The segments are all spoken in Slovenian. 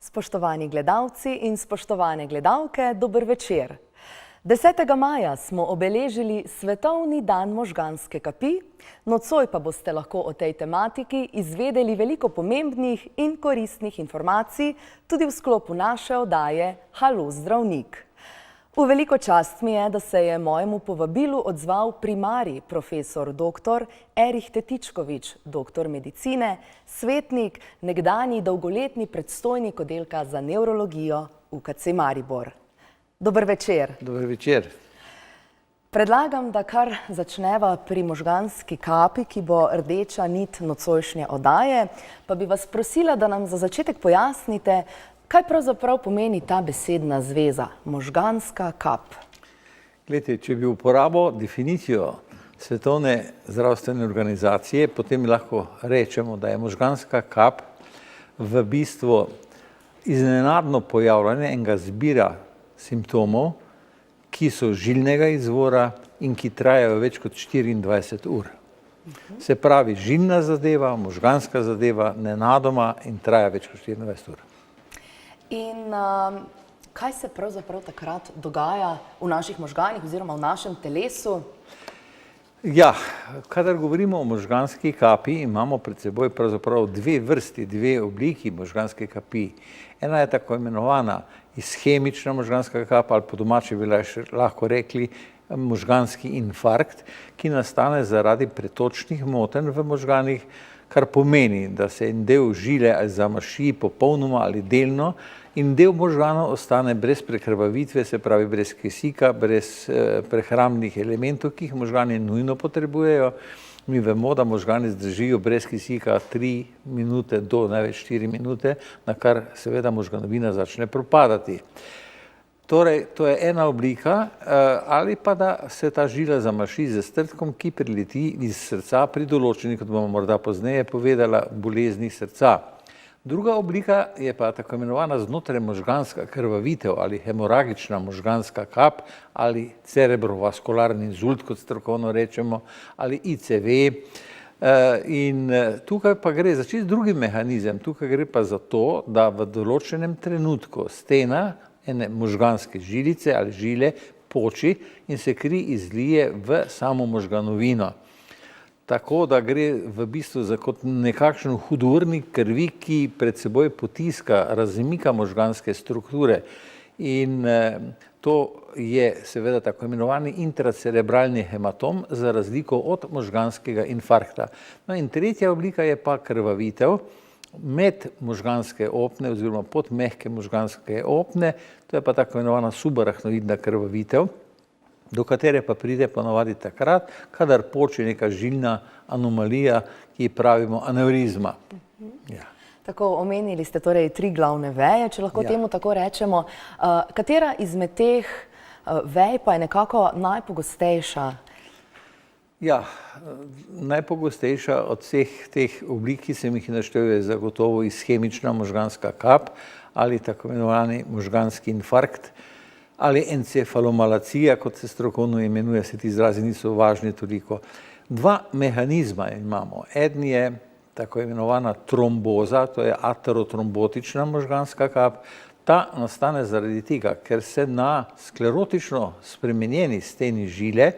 Spoštovani gledalci in spoštovane gledalke, dober večer. 10. maja smo obeležili Svetovni dan možganske kapi, nocoj pa boste lahko o tej tematiki izvedeli veliko pomembnih in koristnih informacij tudi v sklopu naše oddaje Halo zdravnik. V veliko čast mi je, da se je mojemu povabilu odzval primarij profesor dr. Erih Tetičkovič, doktor medicine, svetnik, nekdanji dolgoletni predstojnik oddelka za nevrologijo UKC Maribor. Dober večer. Dober večer. Predlagam, da kar začneva pri možganski kapi, ki bo rdeča nit nocojšnje oddaje, pa bi vas prosila, da nam za začetek pojasnite, kaj pravzaprav pomeni ta besedna zveza, možganska kap? Glejte, če bi uporabil definicijo Svetovne zdravstvene organizacije, potem lahko rečemo, da je možganska kap v bistvu iznenadno pojavljanje enega zbira simptomov, ki so žilnega izvora in ki trajajo več kot 24 ur. Se pravi, žilna zadeva, možganska zadeva, nenadoma in traja več kot 24 ur. In kaj se pravzaprav takrat dogaja v naših možganih oziroma v našem telesu? Ja, kadar govorimo o možganski kapi, imamo pred seboj pravzaprav dve vrsti, dve obliki možganske kapi. Ena je tako imenovana ishemična možganska kap, ali po domače bi lahko rekli možganski infarkt, ki nastane zaradi pretočnih motenj v možganih, kar pomeni, da se en del žile ali zamaši popolnoma ali delno in del možganov ostane brez prekrvavitve, se pravi brez kisika, brez prehrambnih elementov, ki jih možgani nujno potrebujejo. Mi vemo, da možgani zdržijo brez kisika 3 minute do največ 4 minute, na kar seveda možganovina začne propadati. Torej, to je ena oblika, ali pa da se ta žila zamaši z strdkom, ki prileti iz srca pri določenih, kot bomo morda pozneje povedala, boleznih srca. Druga oblika je pa tako imenovana znotraj možganska krvavitev ali hemoragična možganska kap ali cerebrovaskularni inzult, kot strokovno rečemo, ali ICV. In tukaj pa gre za čisto drugi mehanizem. Tukaj gre pa za to, da v določenem trenutku stena ene možganske žilice ali žile poči in se kri izlije v samo možganovino. Tako da gre v bistvu za kot nekakšen hudournik krvi, ki pred seboj potiska, razmika možganske strukture. In to je seveda tako imenovani intracerebralni hematom za razliko od možganskega infarkta. No in tretja oblika je pa krvavitev med možganske opne oziroma pod mehke možganske opne, to je pa tako imenovana subarahnoidna krvavitev, do katere pa pride ponavadi takrat, kadar poči neka žilna anomalija, ki ji pravimo anevrizma. Ja. Tako, omenili ste torej 3 glavne veje, če lahko temu tako rečemo. Katera izmed teh vej pa je nekako najpogostejša? Ja, najpogostejša od vseh teh oblik, ki sem jih naštel, je zagotovo ishemična možganska kap ali tako imenovani možganski infarkt, ali encefalomalacija, kot se strokovno imenuje, se ti izrazi niso važni toliko. Dva mehanizma imamo. Eden je tako imenovana tromboza, to je aterotrombotična možganska kap. Ta nastane zaradi tega, ker se na sklerotično spremenjeni steni žile,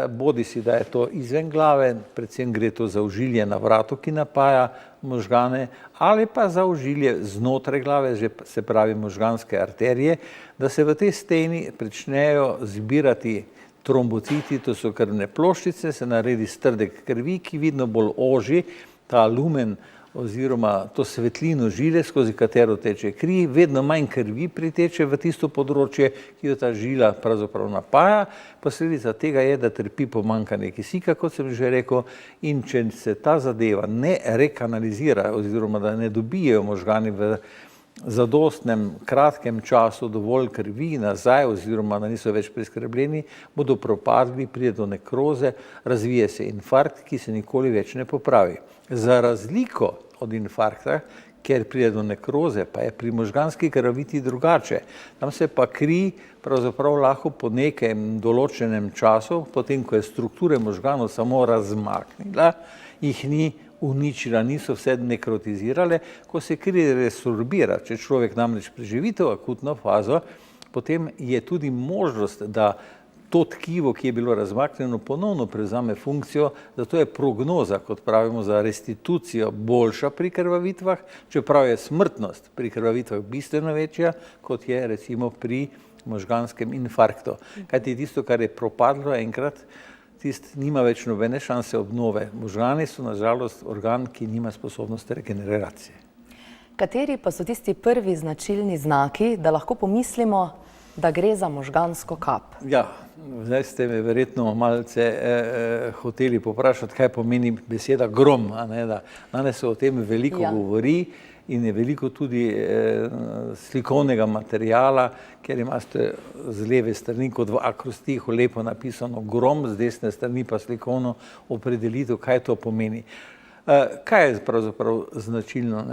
bodi si, da je to izven glave, predvsem gre to za ožilje na vratu, ki napaja možgane, ali pa za ožilje znotraj glave, se pravi možganske arterije, da se v tej steni pričnejo zbirati trombociti, to so krvne ploščice, se naredi strdek krvi, ki vidno bolj oži ta lumen oziroma to svetlino žile, skozi katero teče kri, vedno manj krvi priteče v tisto področje, ki jo ta žila pravzaprav napaja. Posledica tega je, da trpi pomanjkanje kisika, kot sem že rekel, in če se ta zadeva ne rekanalizira oziroma da ne dobijejo možgani v zadostnem kratkem času dovolj krvi nazaj oziroma da niso več preskrbljeni, bodo propadli, pride do nekroze, razvije se infarkt, ki se nikoli več ne popravi. Za razliko od infarkta, ker pride do nekroze, pa je pri možganski krvavitvi drugače. Tam se pa kri pravzaprav lahko po nekem določenem času, potem ko je strukture možganov samo razmaknila, jih ni uničila, niso vse nekrotizirale. Ko se kri resorbira, če človek namreč preživi to akutno fazo, potem je tudi možnost, da to tkivo, ki je bilo razmaknjeno, ponovno prevzame funkcijo, zato je prognoza, kot pravimo, za restitucijo boljša pri krvavitvah, čeprav je smrtnost pri krvavitvah bistveno večja, kot je recimo pri možganskem infarktu. Kajti tisto, kar je propadlo enkrat, tisto nima več nobene šanse obnove. Možgani so nažalost organ, ki nima sposobnosti regeneracije. Kateri pa so tisti prvi značilni znaki, da lahko pomislimo, da gre za možgansko kap? Ja, zdaj ste me verjetno malce hoteli poprašati, kaj pomeni beseda grom. Danes se o tem veliko govori in je veliko tudi slikovnega materijala, ker imate z leve strani kot v akrostihu lepo napisano grom, z desne strani pa slikovno opredelitev, kaj to pomeni. Kaj je pravzaprav značilno?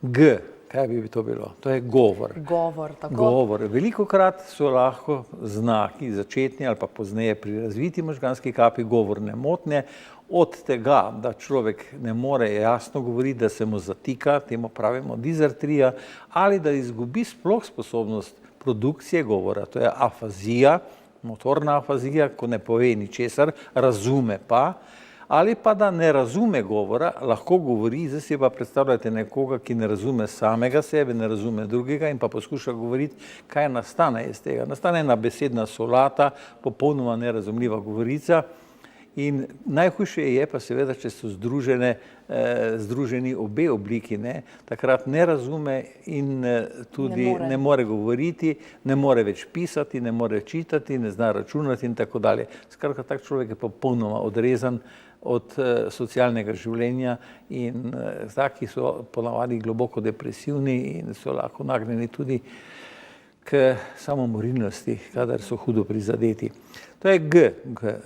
G. Kaj bi to bilo? To je govor. Govor, tako. Govor. Velikokrat so lahko znaki, začetni ali pa pozneje pri razviti možganski kapi, govorne motnje, od tega, da človek ne more jasno govoriti, da se mu zatika, temu pravimo dizartrija, ali da izgubi sploh sposobnost produkcije govora, to je afazija, motorna afazija, ko ne pove ničesar, razume pa, ali pa da ne razume govora, lahko govori, zdaj si pa predstavljate nekoga, ki ne razume samega sebe, ne razume drugega in pa poskuša govoriti, kaj nastane iz tega. Nastane ena besedna solata, popolnoma nerazumljiva govorica in najhujše je pa seveda, če so združeni obe obliki, takrat ne razume in tudi ne more govoriti, ne more več pisati, ne more čitati, ne zna računati in tako dalje. Skratka, tak človek je popolnoma odrezan od socialnega življenja in taki so ponavadi globoko depresivni in so lahko nagnjeni tudi k samomorilnosti, kadar so hudo prizadeti. To je G.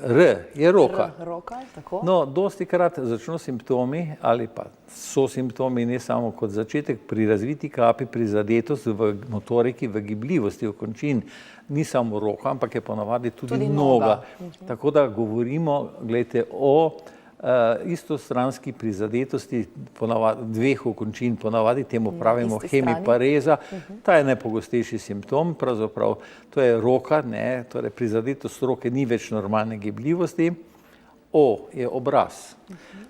R je roka. Roka, tako. No, dostikrat začnejo simptomi ali pa so simptomi ne samo kot začetek pri razviti kapi, prizadetost v motoriki, v gibljivosti okončin, ni samo roka, ampak je ponavadi tudi noga. Tako da govorimo, gledajte, o istostranski prizadetosti dveh okončin, ponavadi temu pravimo hemipareza. Ta je najpogostejši simptom, pravzaprav to je roka, torej prizadetost roke ni več normalne gibljivosti. O je obraz.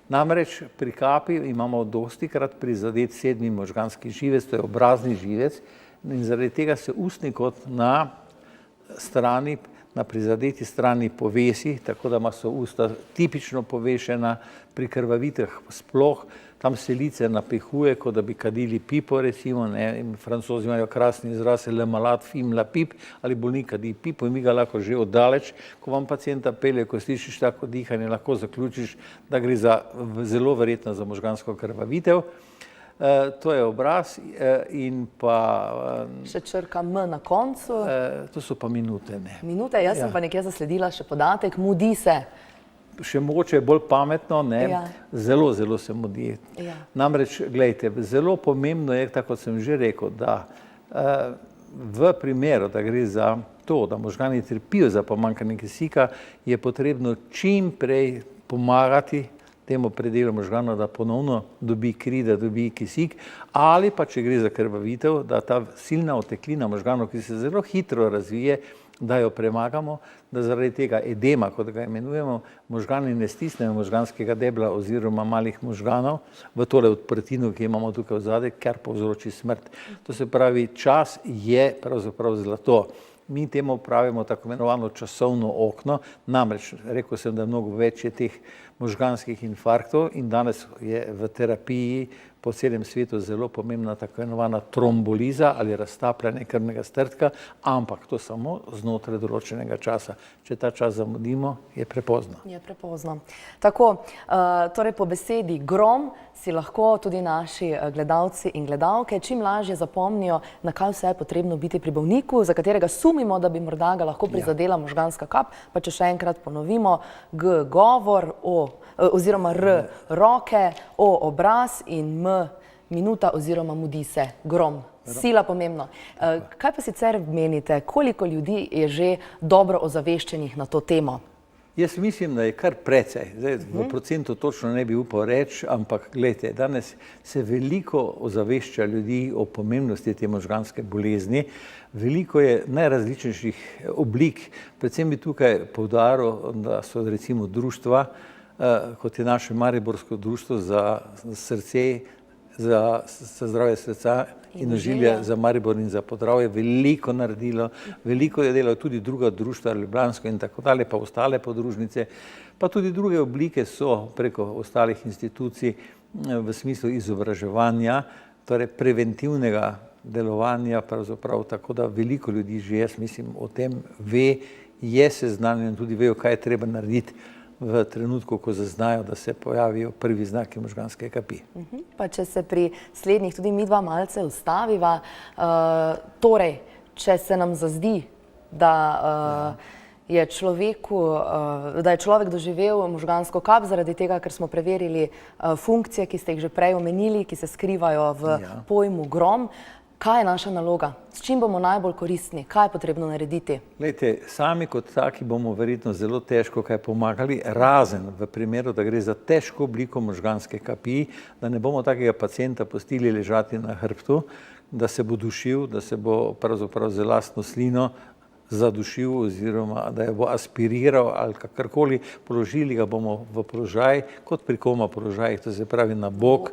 Namreč pri kapi imamo dostikrat prizadet sedmi možganski živec, to je obrazni živec in zaradi tega se ustni kot na prizadeti strani povesi, tako da so usta tipično povešena, pri krvavitvah sploh, tam se lice napihuje, kot da bi kadili pipo, recimo, in Francozi imajo krasni izraz le malade fume la pipe, ali bolnik kadi pipo in mi ga lahko že oddaleč, ko vam pacienta pelje, ko slišiš tako dihanje, lahko zaključiš, da gre zelo verjetno za možgansko krvavitev. To je obraz in pa... Še črka M na koncu. To so pa minute. Minute, jaz sem pa nekje zasledila še podatek, mudi se. Še mogoče bolj pametno, zelo, zelo se mudi. Namreč, gledajte, zelo pomembno je, tako kot sem že rekel, da v primeru, da gre za to, da možgani trpijo za pomanjkanje kisika, je potrebno čim prej pomagati temu predelu možganov, da ponovno dobi kri, da dobi kisik, ali pa, če gre za krvavitev, da ta silna oteklina možganov, ki se zelo hitro razvije, da jo premagamo, da zaradi tega edema, kot ga imenujemo, možgani ne stisnejo možganskega debla oziroma malih možganov v tole odprtino, ki imamo tukaj vzadej, ker povzroči smrt. To se pravi, čas je pravzaprav zlato. Mi temu pravimo tako imenovano časovno okno, namreč rekel sem, da mnogo več je teh možganskih infarktov in danes je v terapiji po celem svetu zelo pomembna tako imenovana tromboliza ali raztapljanje krvnega strdka, ampak to samo znotraj določenega časa. Če ta čas zamudimo, je prepozno. Je prepozno. Tako, torej po besedi grom si lahko tudi naši gledalci in gledalke čim lažje zapomnijo, na kaj vse je potrebno biti pri bolniku, za katerega sumimo, da bi morda ga lahko prizadela možganska kap, pa če še enkrat ponovimo, G govor, oziroma R roke, O obraz in M minuta oziroma mudi se, grom. Sila pomembno. Kaj pa sicer menite, koliko ljudi je že dobro ozaveščenih na to temo? Jaz mislim, da je kar precej. Zdaj, v procentu točno ne bi upal reči, ampak gledajte, danes se veliko ozavešča ljudi o pomembnosti te možganske bolezni. Veliko je najrazličnejših oblik. Predvsem bi tukaj poudaril, da so recimo društva, kot je naše Mariborsko društvo za srce, za zdravje srca in ožilja za Maribor in za Podravje veliko naredilo, veliko je delalo tudi druga društva, Ljubljansko in tako dalje, pa ostale podružnice, pa tudi druge oblike so preko ostalih institucij v smislu izobraževanja, torej preventivnega delovanja, pravzaprav tako da veliko ljudi že, jaz mislim, o tem ve, je seznanjeno, tudi vejo, kaj je treba narediti v trenutku, ko zaznajo, da se pojavijo prvi znaki možganske kapi. Pa če se pri slednjih tudi mi dva malce ustaviva, torej, če se nam zazdi, da je človek doživel možgansko kap zaradi tega, ker smo preverili funkcije, ki ste jih že prej omenili, ki se skrivajo v pojmu grom, kaj je naša naloga? S čim bomo najbolj koristni? Kaj je potrebno narediti? Glejte, sami kot taki bomo verjetno zelo težko kaj pomagali, razen v primeru, da gre za težko obliko možganske kapi, da ne bomo takega pacienta pustili ležati na hrbtu, da se bo dušil, da se bo pravzaprav z lastno slino zadušil oziroma da jo bo aspiriral ali kakorkoli, položili ga bomo v položaj, kot pri koma položajih, to se pravi na bok.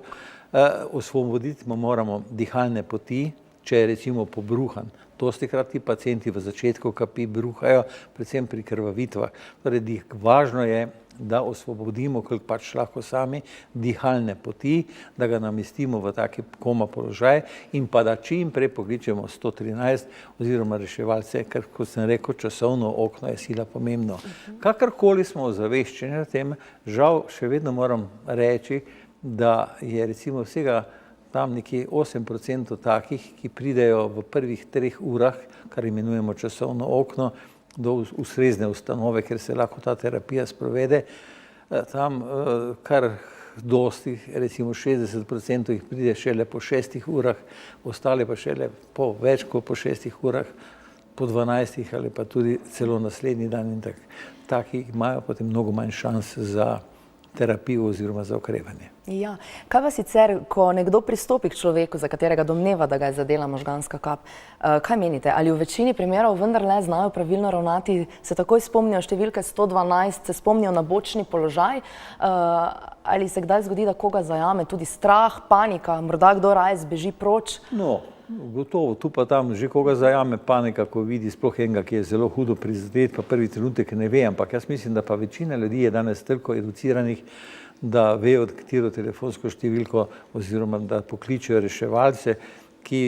Osvoboditi moramo dihalne poti, če je recimo pobruhan. Dostikrat ti pacienti v začetku kapi bruhajo, predvsem pri krvavitvah. Torej, važno je, da osvobodimo, koliko pač lahko sami, dihalne poti, da ga namestimo v taki koma položaj in pa da čim prej pokličemo 113 oziroma reševalce, ker, kot sem rekel, časovno okno je sila pomembno. Kakorkoli smo ozaveščeni o tem, žal še vedno moram reči, da je recimo vsega tam nekje 8% takih, ki pridejo v prvih 3 urah, kar imenujemo časovno okno, do ustrezne ustanove, ker se lahko ta terapija sprovede. Tam kar dosti, recimo 60% jih pride šele po 6 urah, ostale pa šele po več kot po 6 urah, po 12 ali pa tudi celo naslednji dan in taki imajo potem mnogo manj šans za terapijo oziroma za okrevanje. Ja, kaj pa sicer, ko nekdo pristopi k človeku, za katerega domneva, da ga je zadela možganska kap, kaj menite? Ali v večini primerov vendarle znajo pravilno ravnati, se takoj spomnijo številke 112, se spomnijo na bočni položaj, ali se kdaj zgodi, da koga zajame tudi strah, panika, morda kdo raje zbeži proč? No, gotovo, tu pa tam že koga zajame panika, ko vidi sploh enega, ki je zelo hudo prizadet, pa prvi trenutek ne ve, ampak jaz mislim, da pa večina ljudi je danes toliko educiranih, da vejo, katero telefonsko številko oziroma da pokličejo reševalce, ki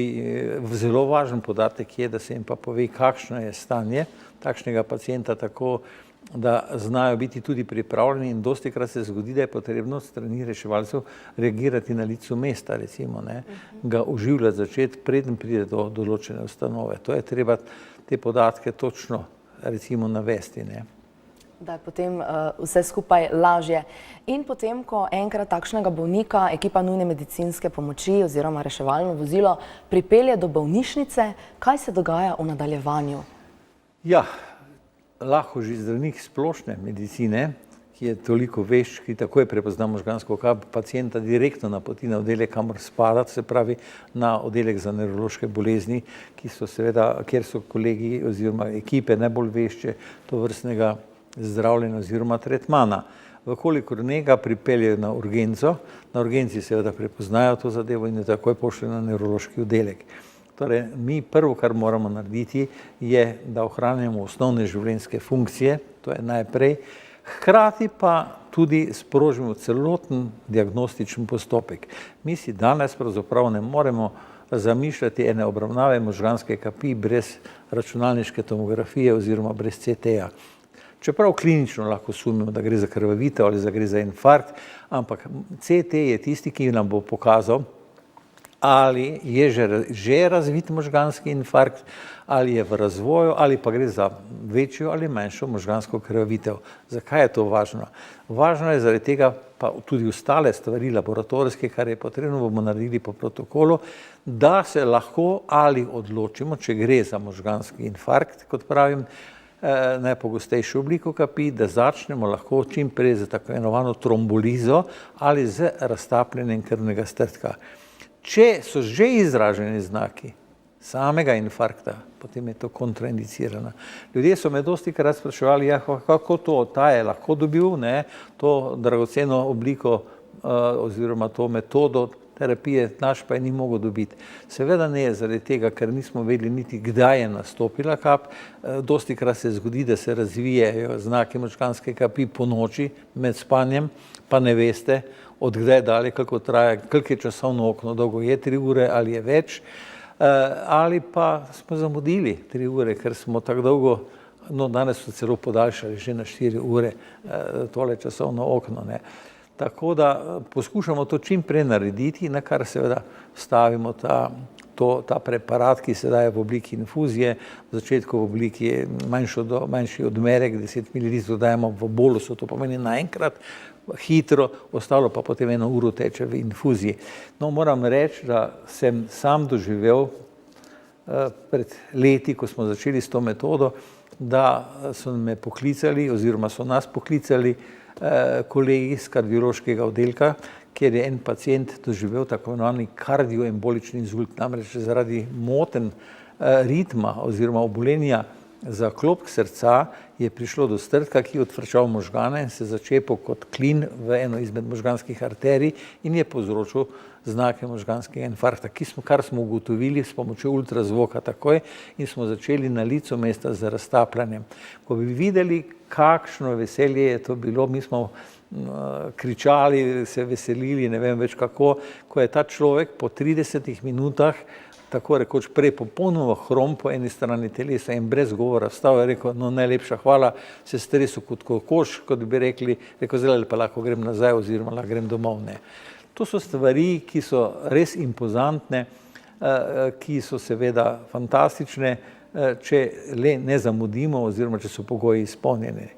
zelo važen podatek je, da se jim pa pove, kakšno je stanje takšnega pacienta, tako da znajo biti tudi pripravljeni in dostikrat se zgodi, da je potrebno od strani reševalcev reagirati na licu mesta, recimo, ga oživljati, začeti, preden pride do določene ustanove. To je treba te podatke točno, recimo, navesti, Da je potem vse skupaj lažje. In potem, ko enkrat takšnega bolnika ekipa nujne medicinske pomoči oziroma reševalno vozilo pripelje do bolnišnice, kaj se dogaja v nadaljevanju? Ja, lahko že zdravnik splošne medicine, ki je toliko vešč, ki takoj prepozna možgansko kap, pacienta direktno napoti na oddelek, kamor spada, se pravi na oddelek za nevrološke bolezni, kjer so kolegi oziroma ekipe najbolj vešče tovrstnega zdravljenja oziroma tretmana. Vkolikor njega pripeljejo na urgenco, na urgenci seveda prepoznajo to zadevo in jo takoj pošljejo na nevrološki oddelek. Torej, mi prvo, kar moramo narediti, je, da ohranjamo osnovne življenjske funkcije, to je najprej, hkrati pa tudi sprožimo celoten diagnostičen postopek. Mi si danes pravzaprav ne moremo zamišljati ene obravnave možganske kapi brez računalniške tomografije oziroma brez CT-ja. Čeprav klinično lahko sumimo, da gre za krvavitev ali da gre za infarkt, ampak CT je tisti, ki nam bo pokazal, ali je že razvit možganski infarkt, ali je v razvoju, ali pa gre za večjo ali manjšo možgansko krvavitev. Zakaj je to važno? Važno je zaradi tega, pa tudi ostale stvari laboratorijske, kar je potrebno, bomo naredili po protokolu, da se lahko ali odločimo, če gre za možganski infarkt, kot pravim, najpogostejšo obliko kapi, da začnemo lahko čim prej z tako imenovano trombolizo ali z raztapljanjem krvnega strdka. Če so že izraženi znaki samega infarkta, potem je to kontraindicirano. Ljudje so me dostikrat spraševali, ja, kako to, ta je lahko dobil, ne, to dragoceno obliko oziroma to metodo terapije, naš pa je ni mogel dobiti. Seveda ne, zaradi tega, ker nismo vedeli niti, kdaj je nastopila kap. Dostikrat se zgodi, da se razvijejo znaki možganske kapi po noči med spanjem, pa ne veste, od kdaj dalje, kako traja, koliko je časovno okno, dolgo je 3 ure ali je več, ali pa smo zamudili 3 ure, ker smo tako dolgo, no danes so celo podaljšali že na 4 ure tole časovno okno, ne. Tako da poskušamo to čim prej narediti, na kar seveda stavimo ta preparat, ki se daje v obliki infuzije, v začetku v obliki manjši odmerek, 10 ml dajemo v bolusu, to pomeni naenkrat, hitro, ostalo pa potem 1 uro teče v infuziji. No, moram reči, da sem sam doživel pred leti, ko smo začeli s to metodo, da so me poklicali oziroma so nas poklicali kolegi iz kardiološkega oddelka, kjer je en pacient doživel tako imenovani kardioembolični inzult, namreč zaradi motenj ritma oziroma obolenja za klopk srca je prišlo do strdka, ki je odfrčal možgane in se začepil kot klin v eno izmed možganskih arterij in je povzročil znake možganskega infarkta, kar smo ugotovili s pomočjo ultrazvoka takoj in smo začeli na licu mesta z raztapljanjem. Ko bi videli, kakšno veselje je to bilo, mi smo kričali, se veselili, ne vem več kako, ko je ta človek po 30 minutah tako rekoč prej popolnoma hrom po eni strani telesa in brez govora vstal in rekel, no najlepša hvala, se stresel kot kokoš, kot bi rekli, rekel, zdaj pa lahko grem nazaj oziroma lahko grem domov, ne. To so stvari, ki so res impozantne, ki so seveda fantastične, če le ne zamudimo oziroma če so pogoji izpolnjeni.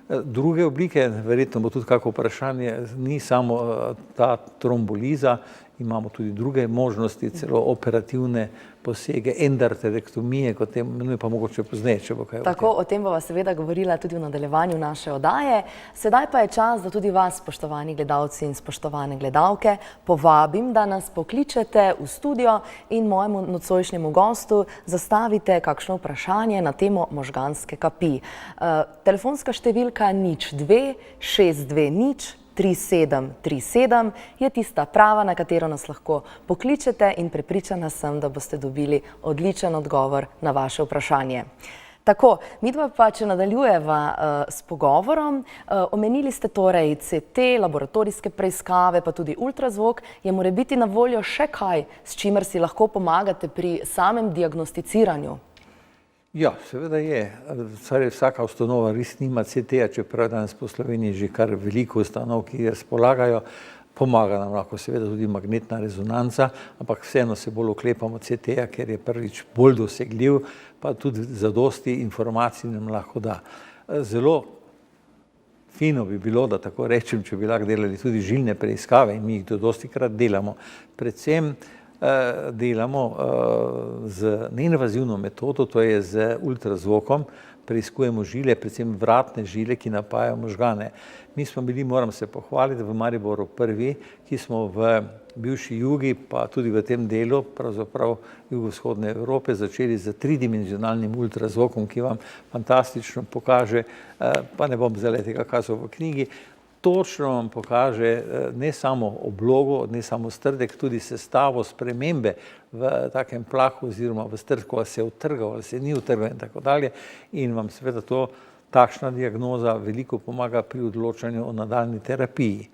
Druge oblike, verjetno bo tudi kako vprašanje, ni samo ta tromboliza, imamo tudi druge možnosti, celo operativne posege, endarterektomije, kot temu imenuje, pa mogoče pozneje, če bo kaj o tem. Tako, o tem bova seveda govorila tudi v nadaljevanju naše oddaje. Sedaj pa je čas, da tudi vas, spoštovani gledalci in spoštovane gledalke, povabim, da nas pokličete v studio in mojemu nocojšnjemu gostu zastavite kakšno vprašanje na temo možganske kapi. Telefonska številka 02 620 3737 je tista prava, na katero nas lahko pokličete in prepričana sem, da boste dobili odličen odgovor na vaše vprašanje. Tako, midva pa, če nadaljujeva s pogovorom, omenili ste torej CT, laboratorijske preiskave, pa tudi ultrazvok. Je morebiti na voljo še kaj, s čimer si lahko pomagate pri samem diagnosticiranju? Ja, seveda je. Vsaka ustanova res nima CT-ja, čeprav danes po Sloveniji že kar veliko ustanov, ki razpolagajo. Pomaga nam lahko seveda tudi magnetna rezonanca, ampak vseeno se bolj oklepamo CT-ja, ker je prvič bolj dosegljiv, pa tudi zadosti informacij nam lahko da. Zelo fino bi bilo, da tako rečem, če bi lahko delali tudi žilne preiskave in mi jih dostikrat delamo. Predvsem delamo z neinvazivno metodo, to je z ultrazvokom, preiskujemo žile, predvsem vratne žile, ki napajajo možgane. Mi smo bili, moram se pohvaliti, v Mariboru prvi, ki smo v bivši Jugi, pa tudi v tem delu, pravzaprav jugovzhodne Evrope, začeli z tridimenzionalnim ultrazvokom, ki vam fantastično pokaže, pa ne bom zdaj tega kazal v knjigi, točno vam pokaže ne samo oblogo, ne samo strdek, tudi sestavo spremembe v takem plahu oziroma v strdku, ali se je utrgal, ali se ni utrgal in tako dalje. In vam seveda takšna diagnoza veliko pomaga pri odločanju o nadaljnji terapiji.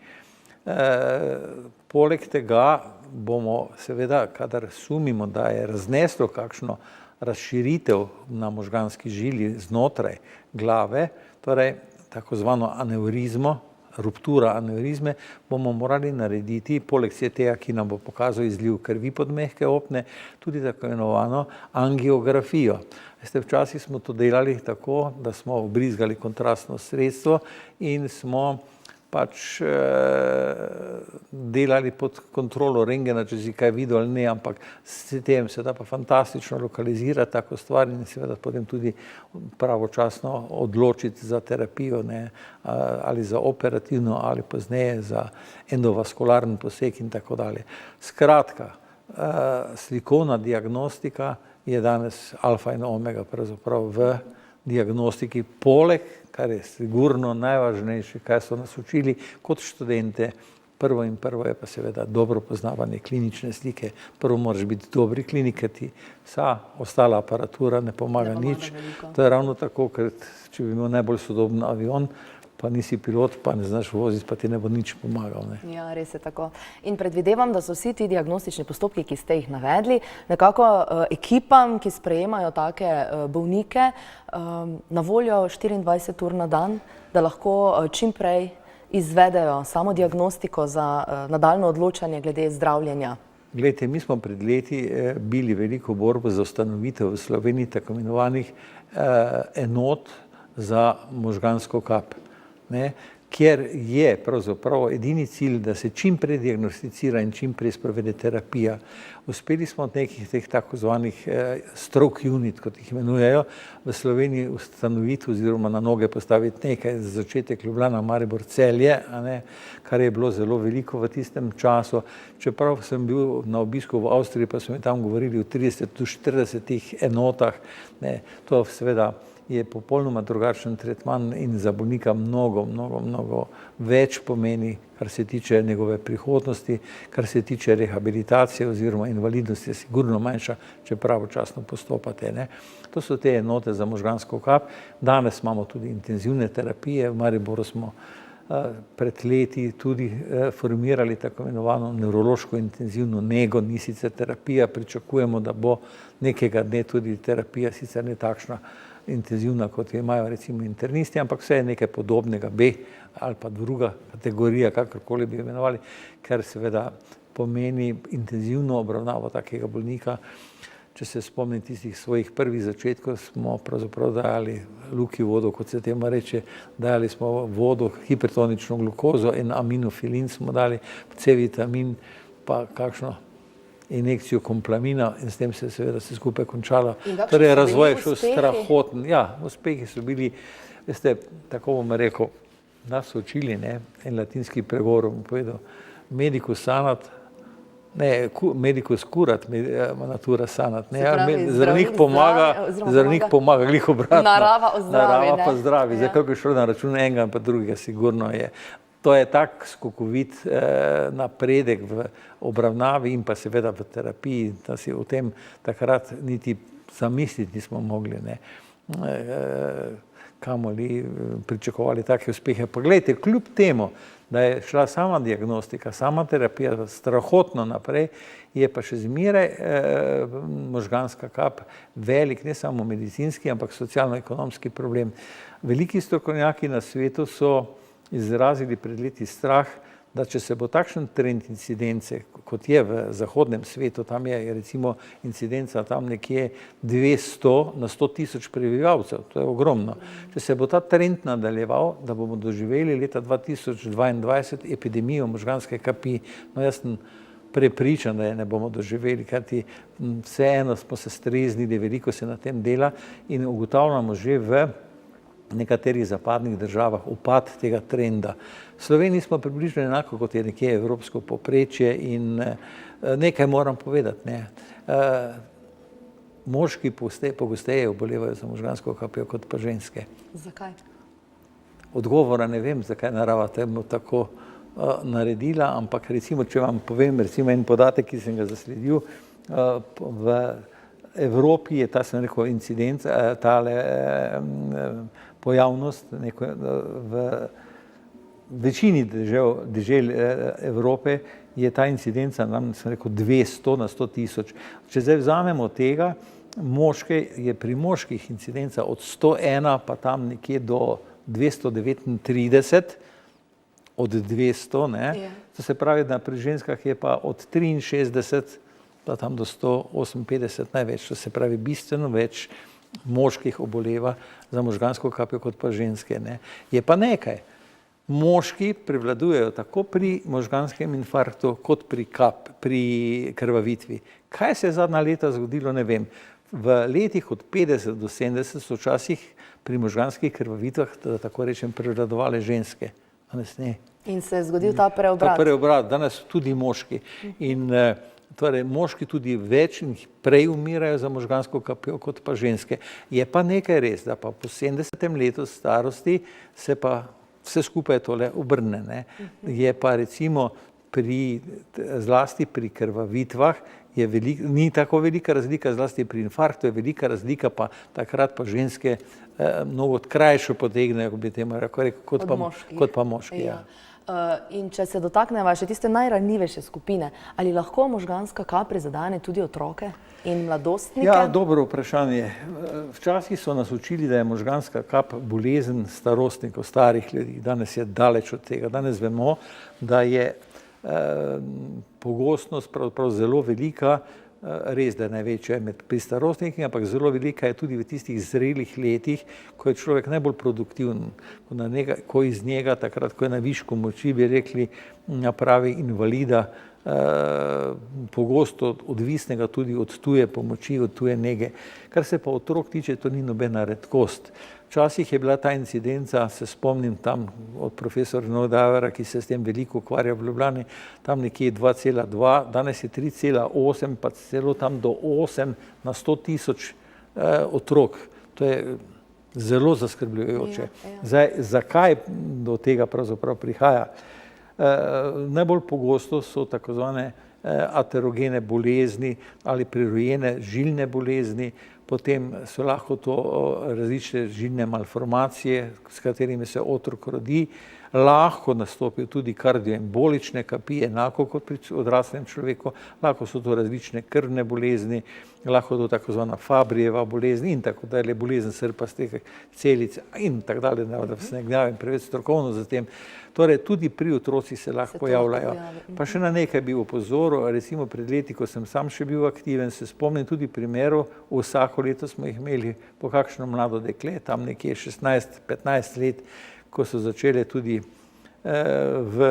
Poleg tega bomo seveda, kadar sumimo, da je razneslo kakšno razširitev na možganski žili znotraj glave, torej tako zvano aneurizmo, ruptura aneurizme, bomo morali narediti, poleg CT-ja, ki nam bo pokazal izliv krvi pod mehke opne, tudi tako imenovano angiografijo. Včasih smo to delali tako, da smo vbrizgali kontrastno sredstvo in smo pač delali pod kontrolo rentgena, če si kaj videl ali ne, ampak s tem se da pa fantastično lokalizirati tako stvar in seveda potem tudi pravočasno odločiti za terapijo, ne, ali za operativno ali pozneje za endovaskularni poseg in tako dalje. Skratka, slikovna diagnostika je danes alfa in omega pravzaprav v diagnostiki, poleg, kar je sigurno najvažnejše, kaj so nas učili kot študente, prvo je pa seveda dobro poznavanje klinične slike. Prvo moraš biti dobri klinik, ker ti vsa ostala aparatura ne pomaga nič. To je ravno tako, ker če bi imel najbolj sodoben avion, pa nisi pilot, pa ne znaš voziti, pa ti ne bo nič pomagal. Ne? Ja, res je tako. In predvidevam, da so vsi ti diagnostični postopki, ki ste jih navedli, nekako ekipam, ki sprejemajo take bolnike, na voljo 24 ur na dan, da lahko čim prej izvedejo samo diagnostiko za nadaljno odločanje glede zdravljenja. Glejte, mi smo pred leti bili veliko borbo za ustanovitev v Sloveniji tako imenovanih enot za možgansko kap. Ne, kjer je pravzaprav edini cilj, da se čim prej diagnosticira in čim prej sprovede terapija. Uspeli smo od nekih teh tako zvanih stroke unit, kot jih imenujejo, v Sloveniji ustanoviti oziroma na noge postaviti nekaj, za začetek Ljubljana, Maribor, Celje, kar je bilo zelo veliko v tistem času. Čeprav sem bil na obisku v Avstriji, pa so mi tam govorili o 30 do 40 enotah, ne, to seveda je popolnoma drugačen tretman in za bolnika mnogo več pomeni, kar se tiče njegove prihodnosti, kar se tiče rehabilitacije oziroma invalidnosti, je sigurno manjša, če pravočasno postopate. Ne. To so te enote za možgansko kap. Danes imamo tudi intenzivne terapije. V Mariboru smo pred leti tudi formirali tako imenovano nevrološko intenzivno nego, ni sicer terapija, pričakujemo, da bo nekega dne tudi terapija, sicer ne takšna intenzivna, kot jo imajo recimo internisti, ampak vse je nekaj podobnega, B ali pa druga kategorija, kakorkoli bi imenovali, ker seveda pomeni intenzivno obravnavo takega bolnika. Če se spomnim tistih svojih prvih začetkov, smo pravzaprav dajali luki vodo, kot se temu reče, dajali smo vodo, hipertonično glukozo in aminofilin smo dali, C-vitamin, pa kakšno injekcijo komplamina in s tem se seveda vse skupaj končalo. Torej razvoj je šel strahoten. Ja, uspehi so bili, veste, tako bom rekel, nas so učili, ne, en latinski pregovor bom povedal, medicus sanat, ne, medicus curat, natura sanat, ne, zdravnik pomaga, glih obratno. Narava ozdravi, ne. Narava pa zdravi, zdaj kako je šlo na račun enega pa drugega, sigurno je. To je tak skokovit napredek v obravnavi in pa seveda v terapiji, da si o tem takrat niti zamisliti nismo mogli, ne. Kamoli pričakovali take uspehe. Pa gledajte, kljub temu, da je šla sama diagnostika, sama terapija strahotno naprej, je pa še zmeraj možganska kap velik, ne samo medicinski, ampak socialno-ekonomski problem. Veliki strokovnjaki na svetu so izrazili pred leti strah, da če se bo takšen trend incidence, kot je v zahodnem svetu, tam je recimo incidenca tam nekje 200 na 100 tisoč prebivalcev, to je ogromno. Če se bo ta trend nadaljeval, da bomo doživeli leta 2022 epidemijo možganske kapi, no jaz sem prepričan, da je ne bomo doživeli, kajti vseeno smo se streznili, veliko se na tem dela in ugotavljamo že v nekaterih zapadnih državah upad tega trenda. V Sloveniji smo približno enako, kot je nekje evropsko povprečje in nekaj moram povedati, ne. Moški pogosteje obolevajo za možgansko kapijo kot pa ženske. Zakaj? Odgovora ne vem, zakaj narava temu tako naredila, ampak recimo, če vam povem recimo en podatek, ki sem ga zasledil, v Evropi je ta, sem rekel, incidenca, tale pojavnost v večini dežel Evrope je ta incidenca, sem rekel, 200 na 100 tisoč. Če zdaj vzamemo tega, moške je pri moških incidenca od 101 pa tam nekje do 239, od 200, ne. To se pravi, da pri ženskah je pa od 63 pa tam do 158 največ, to se pravi bistveno več moških oboleva za možgansko kapijo kot pa ženske, ne. Je pa nekaj. Moški prevladujejo tako pri možganskem infarktu kot pri krvavitvi. Kaj se je zadnja leta zgodilo, ne vem. V letih od 50 do 70 so včasih pri možganskih krvavitvah, da tako rečem, prevladovale ženske. Danes ne. In se je zgodil ta preobrat. Ta preobrat, danes tudi moški. In torej moški tudi več in prej umirajo za možgansko kapjo kot pa ženske. Je pa nekaj res, da pa po 70. letu starosti se pa vse skupaj tole obrne. Ne? Je pa recimo zlasti pri krvavitvah ni tako velika razlika, zlasti pri infarktu je velika razlika, pa takrat pa ženske mnogo krajšo potegnejo, bi temu rekel, kot pa moški. Ja. In če se dotakneva še tiste najranljivejše skupine, ali lahko možganska kap prizadene tudi otroke in mladostnike? Ja, dobro vprašanje. Včasih so nas učili, da je možganska kap bolezen starostnikov, starih ljudi. Danes je daleč od tega. Danes vemo, da je pogostnost pravzaprav zelo velika, res, da je največja pri starostnikih, ampak zelo velika je tudi v tistih zrelih letih, ko je človek najbolj produktiven, ko iz njega, takrat, ko je na višku moči, bi rekli, napravi invalida, pogosto odvisnega tudi od tuje pomoči, od tuje nege. Kar se pa otrok tiče, to ni nobena redkost. Včasih je bila ta incidenca, se spomnim tam od profesora Nodavera, ki se s tem veliko ukvarja v Ljubljani, tam nekje 2,2, danes je 3,8, pa celo tam do 8 na 100.000 otrok. To je zelo zaskrbljujoče. Zdaj, zakaj do tega pravzaprav prihaja? Najbolj pogosto so tako zvane aterogene bolezni ali prirojene žilne bolezni, potem so lahko to različne žilne malformacije, s katerimi se otrok rodi, lahko nastopijo tudi kardioembolične kapi, enako kot pri odraslem človeku, lahko so to različne krvne bolezni, lahko to tako zvana Fabrijeva bolezen in tako dalje, bolezen srpastih celic in tako dalje, da se ne gnjavim preveč strokovno za tem. Torej, tudi pri otrocih se lahko pojavljajo. Pa še na nekaj bi opozoril, recimo pred leti, ko sem sam še bil aktiven, se spomnim tudi primerov, vsako leto smo jih imeli po kakšno mlado dekle, tam nekje 16-15 let, ko so začele tudi v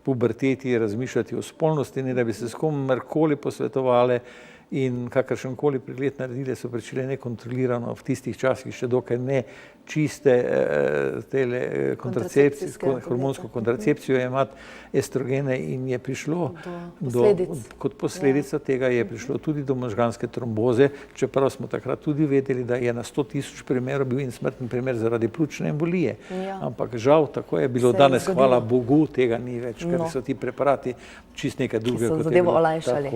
puberteti razmišljati o spolnosti, ne da bi se s komerkoli posvetovale in kakršenkoli pregled naredile, so pričele nekontrolirano v tistih časih še dokaj ne čiste hormonsko kontracepcijo imati, estrogene, in je prišlo kot posledica tega je prišlo tudi do možganske tromboze, čeprav smo takrat tudi vedeli, da je na 100.000 primerov bil in smrtni primer zaradi pljučne embolije. Ampak žal, tako je bilo danes, hvala Bogu, tega ni več, ker so ti preparati čist nekaj drugega, kot je bilo. Olajšali.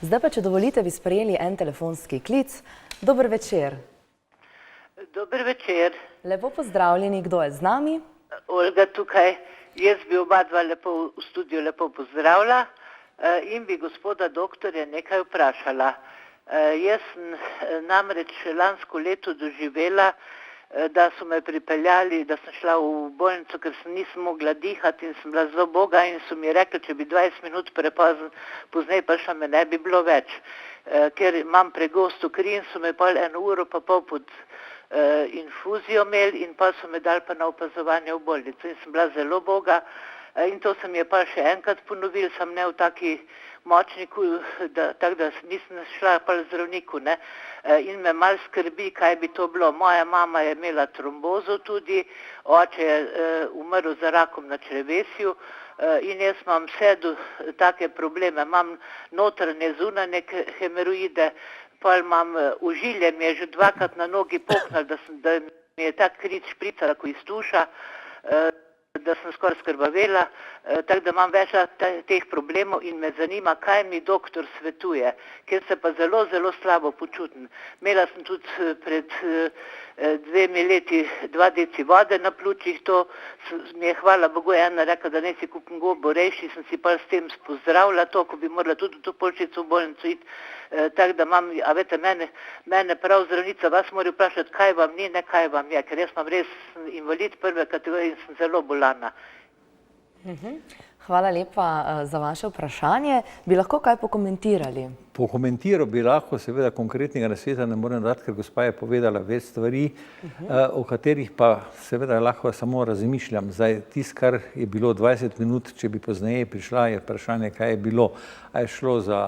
Zdaj pa, če dovolite, bi sprejeli en telefonski klic. Dober večer. Dober večer. Lepo pozdravljeni, kdo je z nami? Olga tukaj. Jaz bi oba dva v studiu lepo pozdravila in bi gospoda doktorja nekaj vprašala. Jaz sem namreč lansko leto doživela, da so me pripeljali, da sem šla v bolnico, ker nisem mogla dihati in sem bila zelo boga in so mi rekli, če bi 20 minut prepozen, pozneje pa še me ne bi bilo več. Ker imam pregosto kri in so me pol 1 uro pa pol pod infuzijo imeli in pa so me dali pa na opazovanje v bolnico in sem bila zelo boga in to se mi je pa še enkrat ponovil, sem ne v taki močni, tako da nisem šla pa zdravniku, ne, in me malo skrbi, kaj bi to bilo. Moja mama je imela trombozo tudi, oče je umrl za rakom na črevesju in jaz imam vse take probleme, imam notranje zunanje hemeroide, pa imam ožilje, mi je že 2-krat na nogi poknilo, da mi je ta kri špricala, ko iz tuša, da sem skoraj skrbavela, tako da imam več teh problemov in me zanima, kaj mi doktor svetuje, ker se pa zelo, zelo slabo počutim. Imela sem tudi pred 2 leti 2 deci vode na pljučih, to mi je hvala Bogu ena rekla, da ne si kupim gobo rejši, sem si pa s tem pozdravila to, ko bi morala tudi v to polčico v bolnico iti. Tako da imam, a veste, mene prav zdravnica, vas mora vprašati, kaj vam ni, ne kaj vam je, ker jaz imam res invalid 1. kategorije in sem zelo bolana. Hvala lepa za vaše vprašanje. Bi lahko kaj pokomentirali? Pokomentiral bi lahko, seveda konkretnega nasveta ne morem dati, ker gospa je povedala več stvari, o katerih pa seveda lahko samo razmišljam. Zdaj, tisto, kar je bilo 20 minut, če bi pozneje prišla, je vprašanje, kaj je bilo. A je šlo za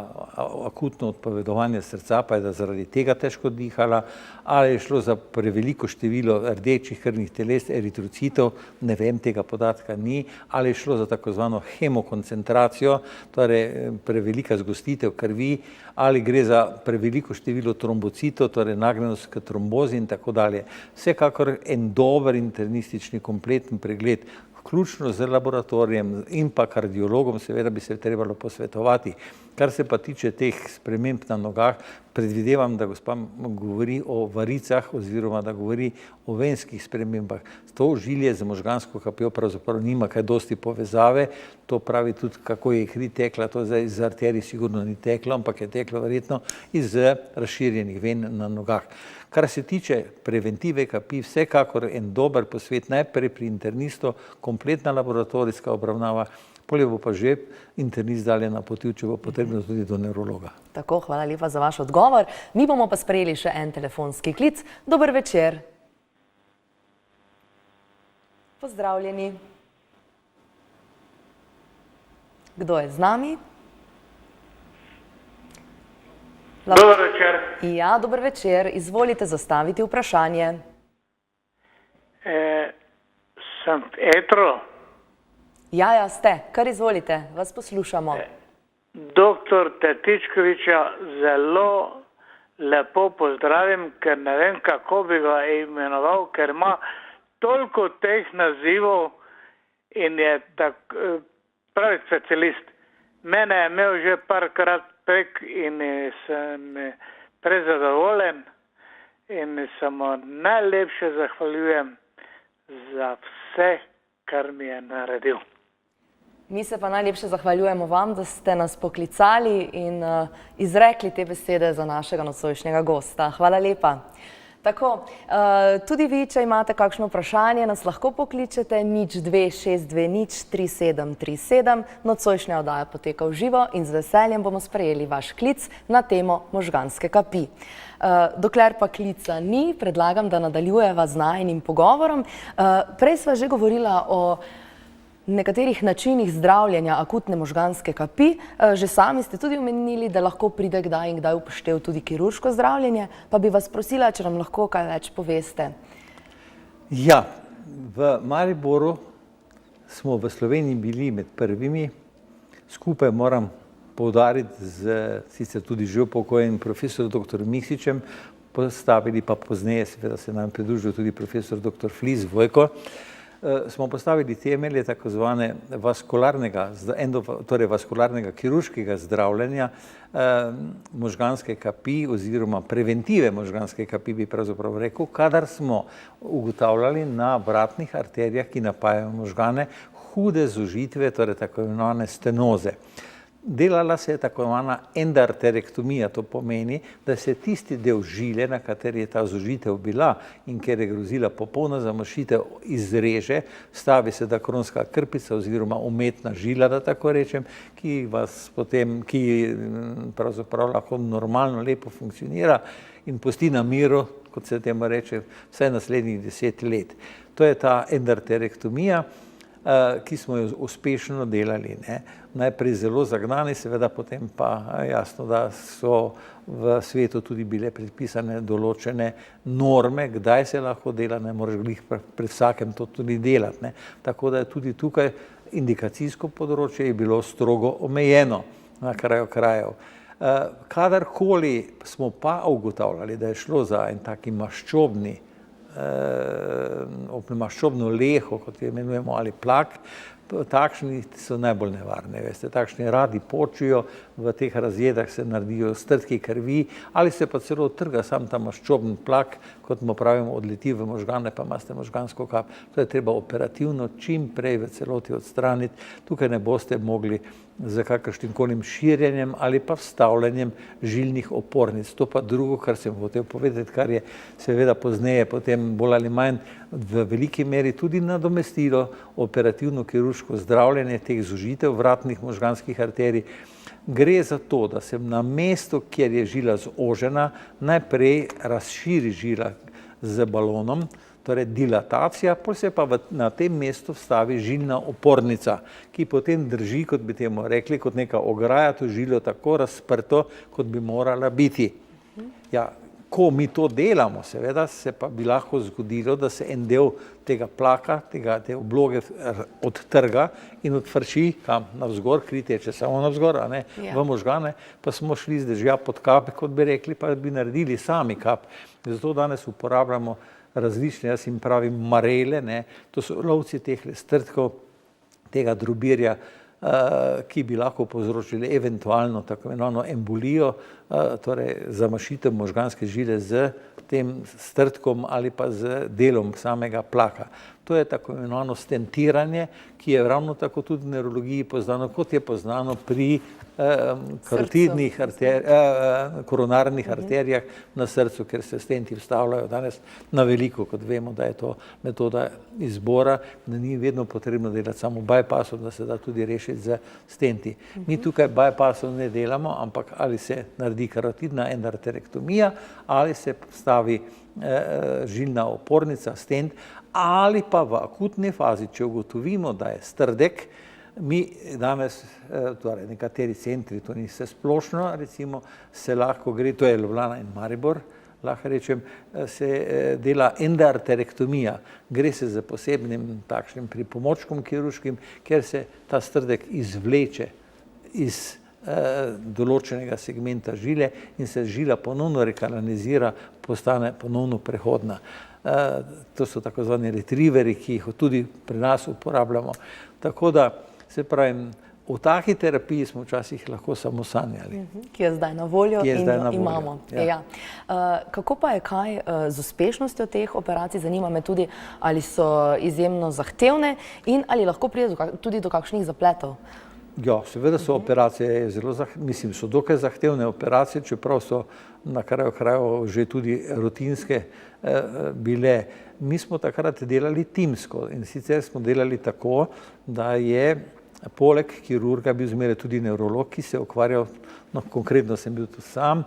akutno odpovedovanje srca, pa je da zaradi tega težko dihala, ali je šlo za preveliko število rdečih krvnih teles, eritrocitov, ne vem, tega podatka ni, ali je šlo za tako zvano hemokoncentracijo, torej prevelika zgostitev krvi, ali gre za preveliko število trombocitov, torej nagnjenost k trombozi in tako dalje. Vsekakor en dober internistični kompleten pregled, vključno z laboratorijem in pa kardiologom, seveda bi se trebalo posvetovati. Kar se pa tiče teh sprememb na nogah, predvidevam, da gospa govori o varicah oziroma da govori o venskih spremembah. To ožilje z možgansko kapjo pravzaprav nima kaj dosti povezave, to pravi tudi, kako je kri tekla, to zdaj iz arterij sigurno ni teklo, ampak je teklo verjetno iz razširjenih ven na nogah. Kar se tiče preventive kapi, vsekakor en dober posvet, najprej pri internistu, kompletna laboratorijska obravnava, potem bo pa že internist dalje napotil, če bo potrebno tudi do nevrologa. Tako, hvala lepa za vaš odgovor. Mi bomo pa sprejeli še en telefonski klic. Dober večer. Pozdravljeni. Kdo je z nami? Dober večer. Ja, dober večer. Izvolite zastaviti vprašanje. Sem Petro. Ja, ste. Kar izvolite, vas poslušamo. Doktor Tetičkoviča zelo lepo pozdravim, ker ne vem, kako bi ga imenoval, ker ima toliko teh nazivov in je pravi specialist. Mene je imel že parkrat prek in sem prezadovoljen in se mu najlepše zahvaljujem za vse, kar mi je naredil. Mi se pa najlepše zahvaljujemo vam, da ste nas poklicali in izrekli te besede za našega nocojšnjega gosta. Hvala lepa. Tako, tudi vi, če imate kakšno vprašanje, nas lahko pokličete 0262 nocojšnja oddaja poteka v živo in z veseljem bomo sprejeli vaš klic na temo možganske kapi. Dokler pa klica ni, predlagam, da nadaljujeva z najinim pogovorom. Prej sva že govorila o nekaterih načinih zdravljenja akutne možganske kapi. Že sami ste tudi omenili, da lahko pride kdaj in kdaj upoštev tudi kirurško zdravljenje, pa bi vas prosila, če nam lahko kaj več poveste. Ja, v Mariboru smo v Sloveniji bili med prvimi, skupaj moram poudariti z sicer tudi že upokojenim profesor dr. Miksičem, postavili pa pozneje, seveda se nam pridružil tudi profesor dr. Flis Vojko, smo postavili temelje tako zvane vaskularnega kirurškega zdravljenja možganske kapi oziroma preventive možganske kapi, bi pravzaprav rekel, kadar smo ugotavljali na vratnih arterijah, ki napajajo možgane, hude zožitve, torej tako imenovane stenoze. Delala se je tako imenovana endarterektomija, to pomeni, da se tisti del žile, na kateri je ta zožitev bila in ker je grozila popolna zamršitev, izreže, stavi se da kronska krpica oziroma umetna žila, da tako rečem, ki pravzaprav lahko normalno, lepo funkcionira in pusti na miru, kot se temu reče, vsaj naslednjih 10 let. To je ta endarterektomija, ki smo jo uspešno delali. Najprej zelo zagnani, seveda potem pa jasno, da so v svetu tudi bile predpisane določene norme, kdaj se lahko dela, ne moreš glih pred vsakem to tudi delati. Tako da je tudi tukaj indikacijsko področje je bilo strogo omejeno na kraju krajev. Kadarkoli smo pa ugotavljali, da je šlo za en taki maščobno leho, kot jo imenujemo, ali plak, takšni so najbolj nevarni. Veste, takšni radi počijo, v teh razjedah se naredijo strdki krvi ali se pa celo trga sam ta maščobni plak, kot mu pravimo, odleti v možgane, pa imate možgansko kap. To je treba operativno čim prej v celoti odstraniti. Tukaj ne boste mogli z kakršnim kolim širjenjem ali pa vstavljanjem žilnih opornic. To pa drugo, kar sem hotel povedati, kar je seveda pozneje potem bolj ali manj v veliki meri tudi nadomestilo operativno kirurško zdravljenje teh zožitev vratnih možganskih arterij. Gre za to, da se na mestu, kjer je žila zožena, najprej razširi žila z balonom, torej dilatacija, potem se pa na tem mestu vstavi žilna opornica, ki potem drži, kot bi temu rekli, kot neka ograja to žilo tako razprto, kot bi morala biti. Ja, ko mi to delamo, seveda, se pa bi lahko zgodilo, da se en del tega plaka, te obloge odtrga in odfrči kam navzgor, kri teče samo navzgor, a ne, v možgane, pa smo šli z dežja pod kape, kot bi rekli, pa bi naredili sami kap. Zato danes uporabljamo različne, jaz jim pravim marele, ne, to so lovci teh strtkov, tega drobirja, ki bi lahko povzročili eventualno tako imenovano embolijo, torej zamašitev možganske žile z tem strtkom ali pa z delom samega plaka. To je tako imenovano stentiranje, ki je ravno tako tudi v neurologiji poznano, kot je poznano pri karotidnih koronarnih arterijah na srcu, ker se stenti vstavljajo danes na veliko, kot vemo, da je to metoda izbora, da ni vedno potrebno delati samo bypassom, da se da tudi rešiti z stenti. Mi tukaj bypassom ne delamo, ampak ali se naredi karotidna endarterektomija, ali se stavi žilna opornica, stent, ali pa v akutni fazi, če ugotovimo, da je strdek, mi danes, torej nekateri centri, to ni vse splošno, recimo se lahko gre, to je Ljubljana in Maribor, lahko rečem, se dela endarterektomija. Gre se za posebnim takšnim pripomočkom kirurškim, ker se ta strdek izvleče iz določenega segmenta žile in se žila ponovno rekanalizira, postane ponovno prehodna. To so tako zvani retriveri, ki jih tudi pri nas uporabljamo. Tako da, se pravim, o taki terapiji smo včasih lahko samo sanjali. Ki je zdaj na voljo in jo imamo. Ja. Kako pa je kaj z uspešnostjo teh operacij? Zanima me tudi, ali so izjemno zahtevne in ali lahko pride tudi do kakšnih zapletov. Ja, seveda so operacije so dokaj zahtevne operacije, čeprav so na kraju krajev že tudi rutinske bile. Mi smo takrat delali timsko in sicer smo delali tako, da je poleg kirurga bil zmeraj tudi nevrolog, ki se ukvarjal, no konkretno sem bil tudi sam,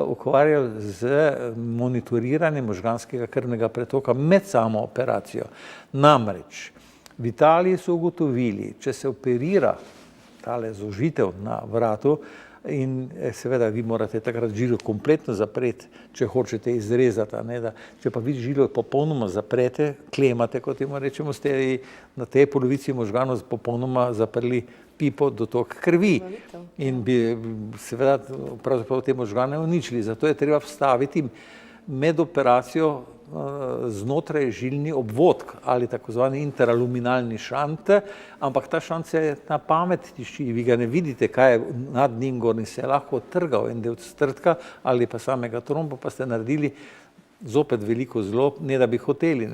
ukvarjal z monitoriranjem možganskega krvnega pretoka med samo operacijo. Namreč, v Italiji so ugotovili, če se operira tale zožitev na vratu in seveda vi morate takrat žilo kompletno zapreti, če hočete izrezati, če pa vi žilo popolnoma zaprete, klemate, kot temu rečemo, ste na tej polovici možganov popolnoma zaprli pipo dotok krvi in bi seveda pravzaprav te možgane uničili. Zato je treba vstaviti med operacijo znotraj žilni obvodk ali tako zvani interaluminalni šant, ampak ta šant se na pamet tišči, vi ga ne vidite, kaj je nad njim gor in se je lahko odtrgal en del strdka ali pa samega tromba, pa ste naredili zopet veliko zlo, ne da bi hoteli.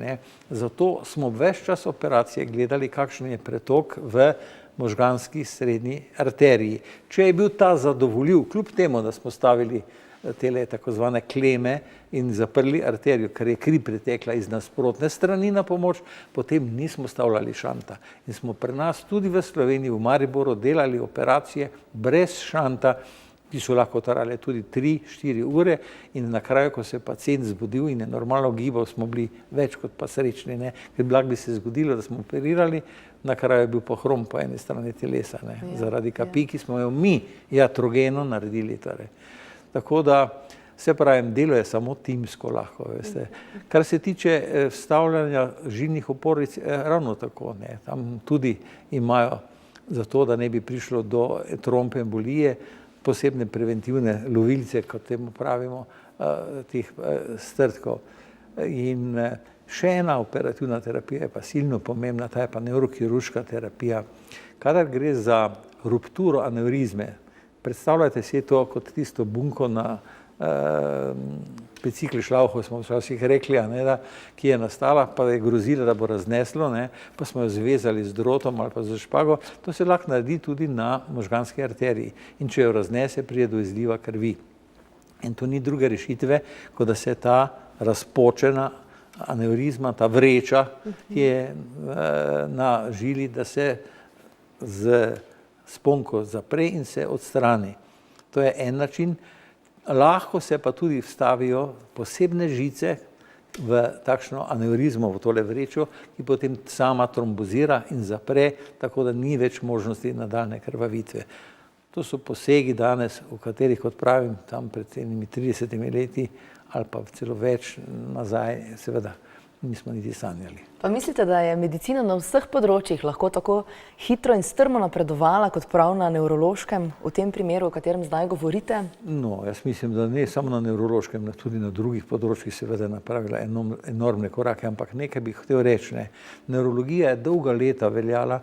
Zato smo ves čas operacije gledali, kakšen je pretok v možganski srednji arteriji. Če je bil ta zadovoljiv, kljub temu, da smo stavili tele tako zvane kleme in zaprli arterijo, ker je kri pretekla iz nasprotne strani na pomoč, potem nismo stavljali šanta. In smo pri nas tudi v Sloveniji, v Mariboru, delali operacije brez šanta, ki so lahko trajale tudi 3-4 ure in na kraju, ko se je pacient zbudil in je normalno gibal, smo bili več kot pa srečni, ker lahko bi se zgodilo, da smo operirali, na kraju je bil pohrom po eni strani telesa, zaradi kapi, ki smo jo mi iatrogeno naredili. Tako da, se pravim, delo je samo timsko lahko, veste. Kar se tiče vstavljanja žilnih oporic, ravno tako, tam tudi imajo zato, da ne bi prišlo do tromboembolije, posebne preventivne lovilce, kot temu pravimo, teh strdkov. In še ena operativna terapija je pa silno pomembna, ta je pa nevrokirurška terapija. Kadar gre za rupturo anevrizme, predstavljajte si to kot tisto bunko na bicikli šlavho, smo včasih rekli, ki je nastala, pa je grozila, da bo razneslo, pa smo jo zvezali z drotom ali pa z špago. To se lahko naredi tudi na možganski arteriji. In če jo raznese, pride do izliva krvi. In to ni druge rešitve, kot da se ta razpočena anevrizma, ta vreča, ki je na žili, da se z sponko zapre in se odstrani. To je en način. Lahko se pa tudi vstavijo posebne žice v takšno anevrizmo, v tole vrečo, ki potem sama trombozira in zapre, tako da ni več možnosti nadaljne krvavitve. To so posegi danes, v katerih, kot pravim, tam pred 30 leti ali pa celo več nazaj, seveda nismo niti sanjali. Pa mislite, da je medicina na vseh področjih lahko tako hitro in strmo napredovala, kot prav na nevrološkem, v tem primeru, o katerem zdaj govorite? No, jaz mislim, da ne samo na nevrološkem, tudi na drugih področjih seveda napravila enormne korake, ampak nekaj bi hotel reči. Nevrologija je dolga leta veljala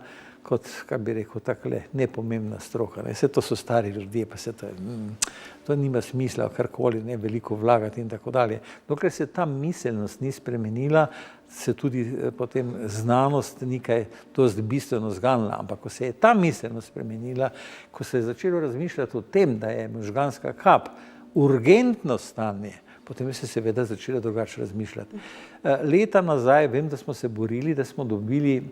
kot, kaj bi rekel, takole nepomembna stroka. Vse to so stari ljudje, pa se to nima smisla karkoli, veliko vlagati in tako dalje. Dokler se ta miselnost ni spremenila, se tudi potem znanost nekaj dosti bistveno zganila. Ampak ko se je ta miselnost spremenila, ko se je začelo razmišljati o tem, da je možganska kap urgentno stanje, potem se je seveda začelo drugače razmišljati. Leta nazaj vem, da smo se borili, da smo dobili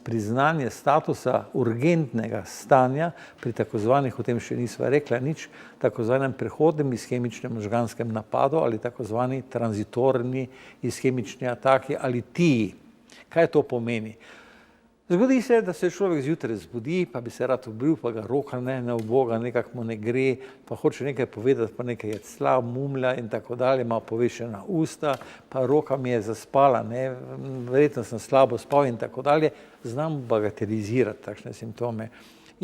priznanje statusa urgentnega stanja pri takozvanih, o tem še nisva rekla nič, takozvanem prehodnem ishemičnem možganskem napadu ali takozvani tranzitorni ishemični ataki ali TII. Kaj to pomeni? Zgodi se, da se človek zjutraj zbudi, pa bi se rad obril, pa ga roka ne uboga, nekako mu ne gre, pa hoče nekaj povedati, pa nekaj je cla, mumlja in tako dalje, ima povešena usta, pa roka mi je zaspala, verjetno sem slabo spal in tako dalje. Znam bagatelizirati takšne simptome.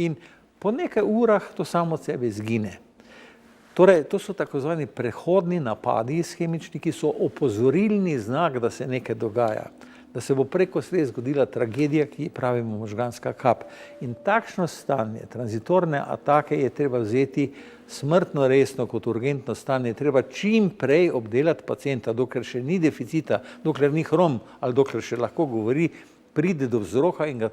In po nekaj urah to samo od sebe izgine. Torej, to so takozvani prehodni napadi ishemični, ki so opozorilni znak, da se nekaj dogaja. Da se bo preko sled zgodila tragedija, ki pravimo možganska kap. In takšno stanje, tranzitorne atake, je treba vzeti smrtno resno kot urgentno stanje. Treba čim prej obdelati pacienta, dokler še ni deficita, dokler ni hrom ali dokler še lahko govori, pride do vzroka in ga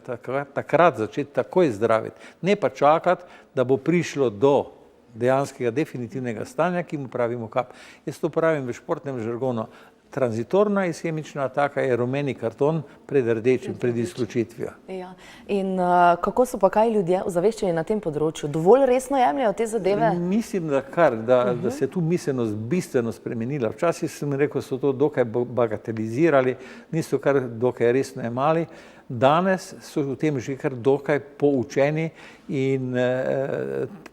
takrat začeti takoj zdraviti. Ne pa čakati, da bo prišlo do dejanskega definitivnega stanja, ki mu pravimo kap. Jaz to pravim v športnem žargonu. Tranzitorna ishemična ataka je rumeni karton pred rdečim, pred izključitvijo. Ja. In kako so pa kaj ljudje ozaveščeni na tem področju? Dovolj resno jemljajo te zadeve? Mislim, da se je tu miselnost bistveno spremenila. Včasih sem rekel, so to dokaj bagatelizirali, niso kar dokaj resno jemali. Danes so v tem že kar dokaj poučeni in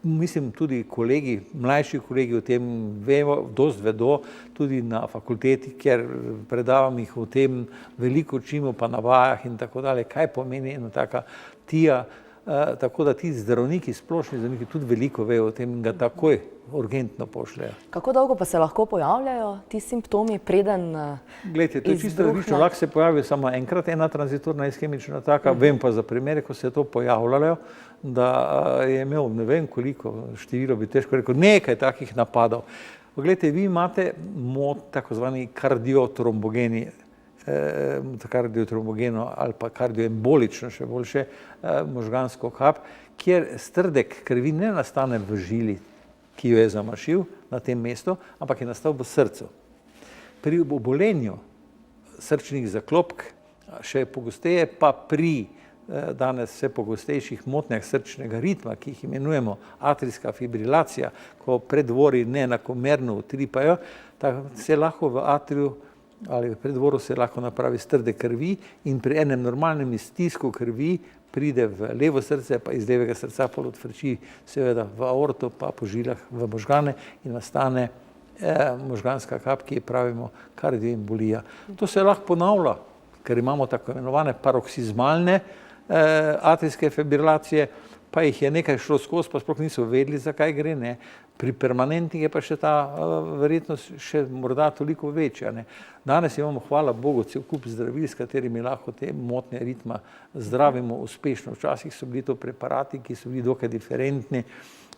mislim tudi kolegi, mlajši kolegi o tem dosti vedo, tudi na fakulteti, kjer predavam jih o tem, veliko učimo pa na vajah in tako dalje, kaj pomeni ena taka TIA, tako da ti zdravniki, splošni zdravniki tudi veliko vejo o tem in ga takoj urgentno pošljejo. Kako dolgo pa se lahko pojavljajo ti simptomi, preden Glejte, to je čisto različno, lahko se pojavi samo enkrat ena tranzitorna ishemična ataka, vem pa za primere, ko se je to pojavljalo, da je imel ne vem koliko, število bi težko rekel, nekaj takih napadov. Glejte, vi imate takozvani kardiotrombogeni, kardiotrombogeno ali pa kardioembolično, še boljše, možgansko kap, kjer strdek krvi ne nastane v žili, ki jo je zamašil na tem mestu, ampak je nastal v srcu. Pri obolenju srčnih zaklopk, še pogosteje pa pri danes vse pogostejših motnjah srčnega ritma, ki jih imenujemo atrijska fibrilacija, ko predvori neenakomerno utripajo, se lahko v atriju ali v predvoru se lahko napravi strdek krvi in pri enem normalnem iztisku krvi pride v levo srce, pa iz levega srca pol odfrči seveda v aorto, pa po žilah v možgane in nastane možganska kap, ki je pravimo kardioembolija. To se lahko ponavlja, ker imamo tako imenovane paroksizmalne atrijske fibrilacije, pa jih je nekaj šlo skozi, pa sploh niso vedeli, zakaj gre. Pri permanentnih je pa še ta verjetnost še morda toliko večja. Danes imamo, hvala Bogu, cel kup zdravil, s katerimi lahko te motnje ritma zdravimo uspešno. Včasih so bili to preparati, ki so bili dokaj diferentni,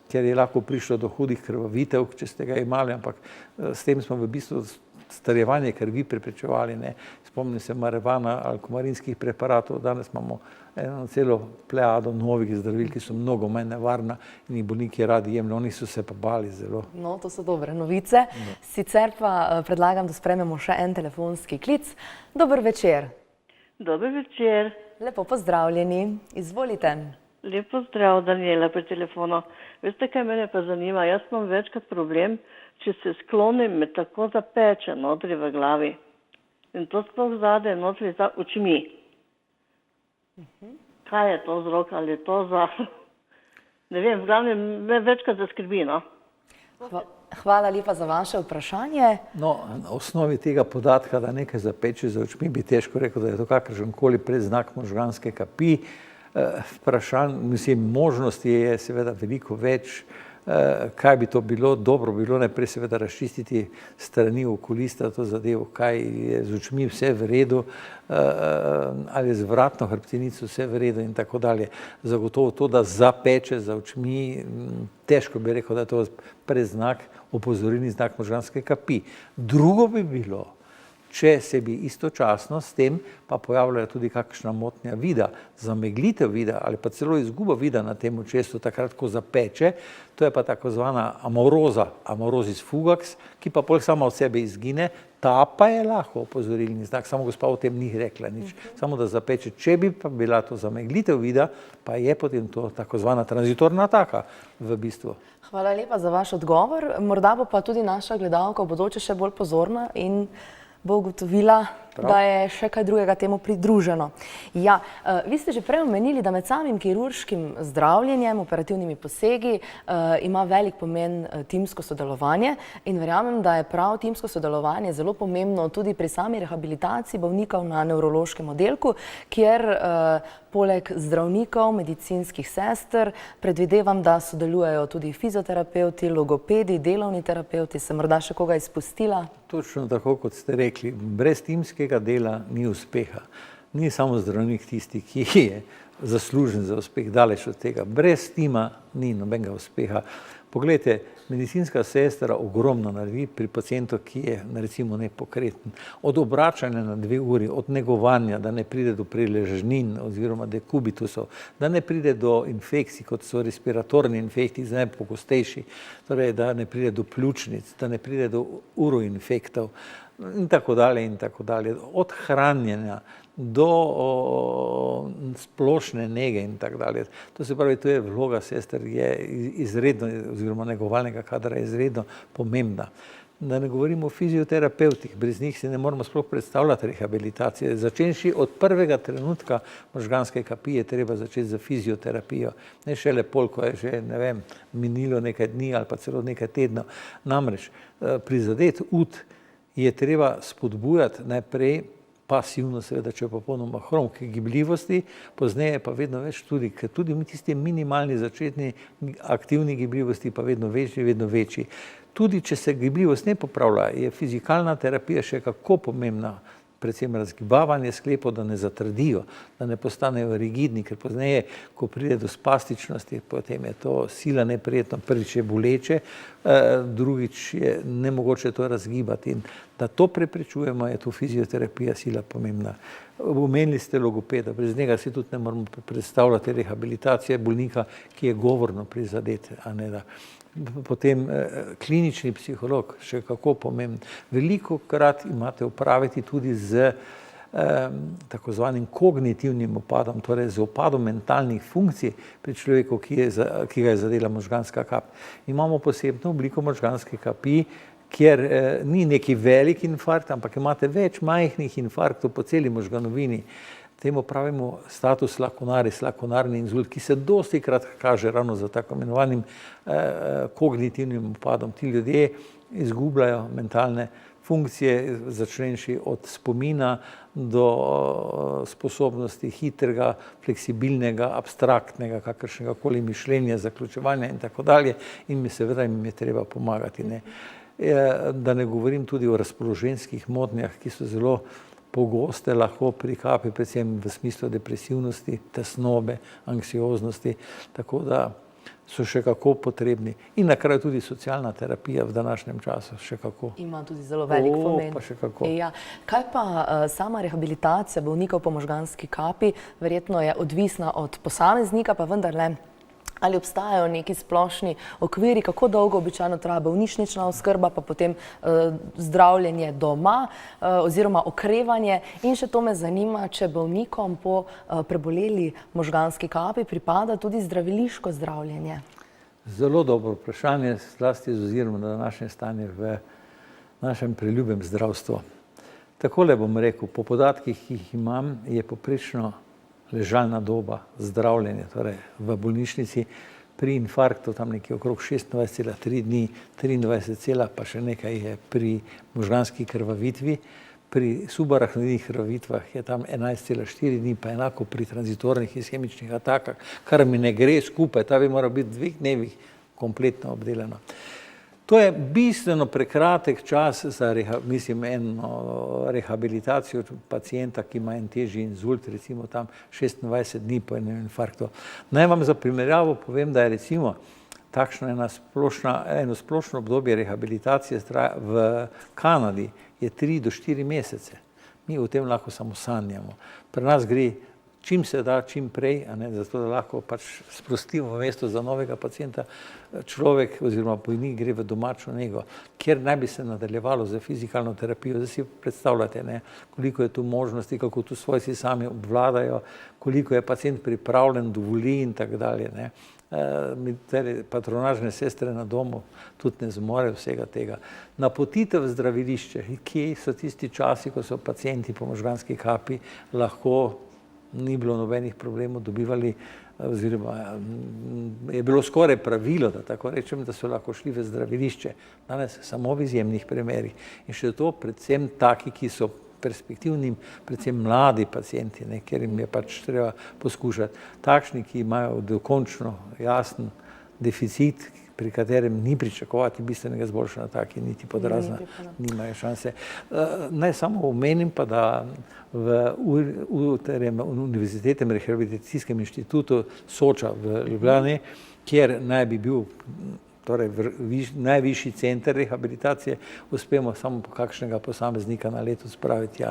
ker je lahko prišlo do hudih krvavitev, če ste ga imeli, ampak s tem smo v bistvu starjevanje krvi preprečevali, ne. Spomnim se marevana ali kumarinskih preparatov, danes imamo eno celo plejado novih zdravil, ki so mnogo manj nevarna in jih bolniki radi jemljejo, oni so se pa bali zelo. No, to so dobre novice. Sicer pa predlagam, da sprejmemo še en telefonski klic. Dober večer. Dober večer. Lepo pozdravljeni. Izvolite. Lep pozdrav, Daniela, pri telefonu. Veste, kaj mene pa zanima? Jaz imam večkrat problem, če se sklonim, me tako zapeče notri v glavi. In to sploh zadaj notri za očmi. Kaj je to vzrok, ali je to za... Ne vem, v glavnem me večkrat zaskrbi, no. Hvala lepa za vaše vprašanje. No, na osnovi tega podatka, da nekaj zapeče za očmi, bi težko rekel, da je to kakršenkoli predznak možganske kapi. Možnosti je seveda veliko več. Kaj bi to bilo? Dobro bilo najprej seveda razčistiti strani okulista to zadevo, kaj je z očmi vse v redu, ali je z vratno hrbtenico vse v redu in tako dalje. Zagotovo to, da zapeče za očmi, težko bi rekel, da je to predznak, opozorilni znak možganske kapi. Drugo bi bilo, če se bi istočasno s tem pa pojavljala tudi kakšna motnja vida, zameglitev vida ali pa celo izguba vida na tem očesu, takrat, ko zapeče, to je pa tako zvana amauroza, amaurosis fugax, ki pa pol sama od sebe izgine, ta pa je lahko opozorilni znak, samo gospa o tem ni rekla nič, samo da zapeče. Če bi pa bila to zameglitev vida, pa je potem to tako zvana tranzitorna ataka v bistvu. Hvala lepa za vaš odgovor. Morda bo pa tudi naša gledalka v bodoče še bolj pozorna in bo ugotovila, da je še kaj drugega temu pridruženo. Ja, vi ste že prej omenili, da med samim kirurškim zdravljenjem, operativnimi posegi ima velik pomen timsko sodelovanje in verjamem, da je prav timsko sodelovanje zelo pomembno tudi pri sami rehabilitaciji bolnikov na nevrološkem oddelku, kjer poleg zdravnikov, medicinskih sester, predvidevam, da sodelujejo tudi fizioterapevti, logopedi, delovni terapevti, se morda še koga izpustila? Točno tako, kot ste rekli, brez timskega dela ni uspeha. Ni samo zdravnik tisti, ki je zaslužen za uspeh, daleč od tega. Brez tima ni nobenega uspeha. Poglejte, medicinska sestra ogromno naredi pri pacientu, ki je recimo nepokreten. Od obračanja na 2 uri, od negovanja, da ne pride do preležnin oziroma dekubitusov, da ne pride do infekcij, kot so respiratorni infekti, najpogostejši, torej da ne pride do pljučnic, da ne pride do uroinfektov in tako dalje in tako dalje. Od hranjenja do splošne nege in tako dalje. To se pravi, to je vloga sester, je izredno, oziroma negovalnega kadra je izredno pomembna. Da ne govorimo o fizioterapevtih, brez njih si ne moramo sploh predstavljati rehabilitacije. Začenši od prvega trenutka možganske kapi je treba začeti za fizioterapijo. Ne šele pol, ko je že, ne vem, minilo nekaj dni ali pa celo nekaj tednov. Namreč prizadet ud je treba spodbujati najprej pasivno, seveda, če je popolnoma hrom, k gibljivosti, pozneje pa vedno več tudi, ker tudi tisti minimalni začetni aktivni gibljivosti pa vedno večji. Tudi če se gibljivost ne popravlja, je fizikalna terapija še kako pomembna, predvsem razgibavanje sklepov, da ne zatrdijo, da ne postanejo rigidni, ker pozneje, ko pride do spastičnosti, potem je to sila neprijetno, prvič je boleče, drugič je nemogoče to razgibati in da to preprečujemo, je tu fizioterapija sila pomembna. Omenili ste logopeda, brez njega si tudi ne moramo predstavljati rehabilitacije bolnika, ki je govorno prizadet, a ne da. Potem klinični psiholog, še kako pomemben. Velikokrat imate opraviti tudi z tako zvanim kognitivnim upadom, torej z upadom mentalnih funkcij pri človeku, ki ga je zadela možganska kap. Imamo posebno obliko možganske kapi, kjer ni neki velik infarkt, ampak imate več majhnih infarktov po celi možganovini. Temu pravimo status lacunaris, lakunarni inzult, ki se dostikrat kaže ravno za tako imenovanim kognitivnim upadom. Ti ljudje izgubljajo mentalne funkcije, začenši od spomina do sposobnosti hitrega, fleksibilnega, abstraktnega, kakršnega koli mišljenja, zaključevanja in tako dalje. In seveda jim je treba pomagati. Da ne govorim tudi o razpoloženjskih motnjah, ki so zelo pogoste lahko pri kapi, predvsem v smislu depresivnosti, tesnobe, anksioznosti. Tako da so še kako potrebni. In na kraju tudi socialna terapija v današnjem času, še kako. Ima tudi zelo velik pomen. Pa še kako. Ja. Kaj pa sama rehabilitacija bolnikov po možganski kapi? Verjetno je odvisna od posameznika, pa vendarle, ali obstajajo neki splošni okviri, kako dolgo običajno traja bolnišnična oskrba, pa potem zdravljenje doma oziroma okrevanje. In še to me zanima, če bolnikom po preboleli možganski kapi pripada tudi zdraviliško zdravljenje. Zelo dobro vprašanje, zlasti z ozirom na današnje stanje v našem preljubem zdravstvu. Takole bom rekel, po podatkih, ki jih imam, je poprečno ležalna doba zdravljenja, torej v bolnišnici pri infarktu tam nekje okrog 26,3 dni, 23, pa še nekaj je pri možganski krvavitvi, pri subarachnoidnih krvavitvah je tam 11,4 dni, pa enako pri tranzitornih ishemičnih atakah, kar mi ne gre skupaj, ta bi moral biti v 2 dnevih kompletno obdelano. To je bistveno prekratek čas za eno rehabilitacijo pacijenta, ki ima en težji inzult, recimo tam 26 dni po enem infarktu. Naj vam za primerjavo povem, da je recimo takšno eno splošno obdobje rehabilitacije v Kanadi je 3 do 4 mesece. Mi o tem lahko samo sanjamo. Pri nas gre čim se da, čim prej, zato da lahko pač sprostimo mesto za novega pacijenta, človek oziroma bolnik gre v domačo nego, kjer naj bi se nadaljevalo z fizikalno terapijo. Zdaj si predstavljate, koliko je tu možnosti, kako tu svojci sami obvladajo, koliko je pacijent pripravljen, dovoli in tako dalje. Patronažne sestre na domu tudi ne zmorejo vsega tega. Napotitev v zdravilišče, kje so tisti časi, ko so pacijenti po možganski kapi lahko, ni bilo nobenih problemov, dobivali, oziroma je bilo skoraj pravilo, da tako rečem, da so lahko šli v zdravilišče. Danes samo v izjemnih primerih. In še to predvsem taki, ki so perspektivni, predvsem mladi pacijenti, ker jim je pač treba poskušati. Takšni, ki imajo dokončno jasen deficit, pri katerem ni pričakovati bistvenega izboljšanja, taki niti podrazna nimajo šanse. Naj samo omenim pa, da v Univerzitetnem rehabilitacijskem inštitutu Soča v Ljubljani, kjer naj bi bil torej najvišji center rehabilitacije, uspemo samo kakšnega posameznika na leto spraviti,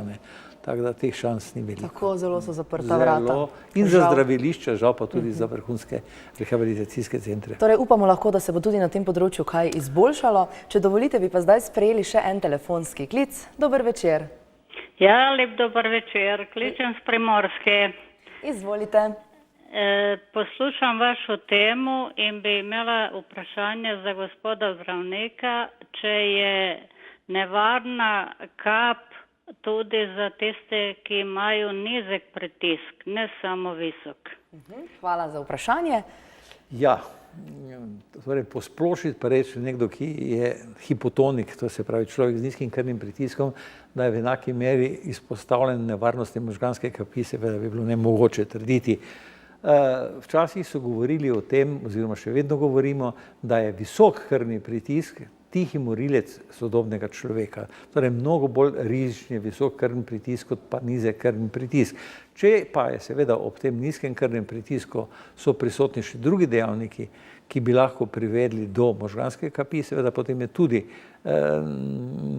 tako da teh šans ni veliko. Tako zelo so zaprta vrata. In za zdravilišča, žal pa tudi za vrhunske rehabilitacijske centre. Torej upamo lahko, da se bo tudi na tem področju kaj izboljšalo. Če dovolite, bi pa zdaj sprejeli še en telefonski klic. Dober večer. Ja, lep dober večer. Kličem s Primorske. Izvolite. Poslušam vašo temo in bi imela vprašanje za gospoda zdravnika, če je nevarna kap tudi za tiste, ki imajo nizek pritisk, ne samo visok. Hvala za vprašanje. Ja, torej posplošiti pa reči nekdo, ki je hipotonik, to se pravi človek z nizkim krvnim pritiskom, da je v enaki meri izpostavljen nevarnosti možganske kapi, seveda bi bilo nemogoče trditi. Včasih so govorili o tem, oziroma še vedno govorimo, da je visok krvni pritisk tihi morilec sodobnega človeka. Torej mnogo bolj rizičen je visok krvni pritisk kot pa nizek krvni pritisk. Če pa je seveda ob tem nizkem krvnem pritisku so prisotni še drugi dejavniki, ki bi lahko privedli do možganske kapi, seveda potem je tudi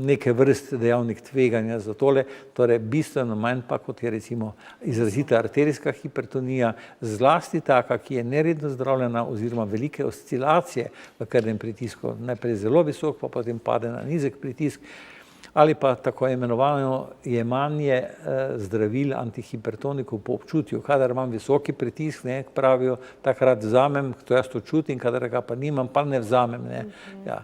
neke vrste dejavnik tveganja za tole, torej bistveno manj pa, kot je recimo izrazita arterijska hipertonija, zlasti taka, ki je neredno zdravljena oziroma velike oscilacije v krvnem pritisku, najprej zelo visok, pa potem pade na nizek pritisk, ali pa tako imenovano jemanje zdravil antihipertonikov po občutju. Kadar imam visoki pritisk, pravijo, takrat vzamem, to jaz to čutim, kadar ga pa nimam, pa ne vzamem. Ja.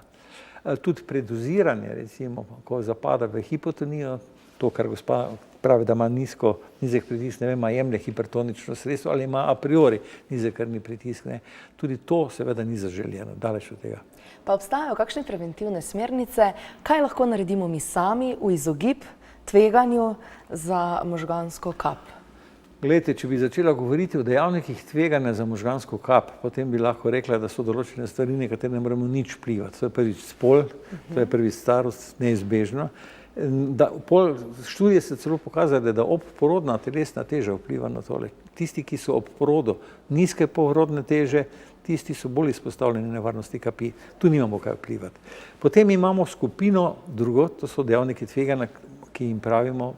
Tudi predoziranje, recimo, ko zapada v hipotonijo, to, kar gospa pravi, da ima nizek pritisk, ne vem, jemlje hipertonično sredstvo ali ima a priori nizek krvni pritisk, tudi to seveda ni zaželjeno, daleč od tega. Pa obstajajo kakšne preventivne smernice, kaj lahko naredimo mi sami v izogib tveganju za možgansko kap? Glejte, če bi začela govoriti o dejavnikih tveganja za možgansko kap, potem bi lahko rekla, da so določene stvari, na katere ne moremo nič vplivati. To je prvič spol, to je prvič starost, neizbežno. Študije so celo pokazale, da obporodna telesna teža vpliva na tole. Tisti, ki so ob porodu nizke porodne teže, tisti so bolj izpostavljeni nevarnosti kapi. Tu nimamo kaj vplivati. Potem imamo skupino drugo, to so dejavniki tveganja, ki jim pravimo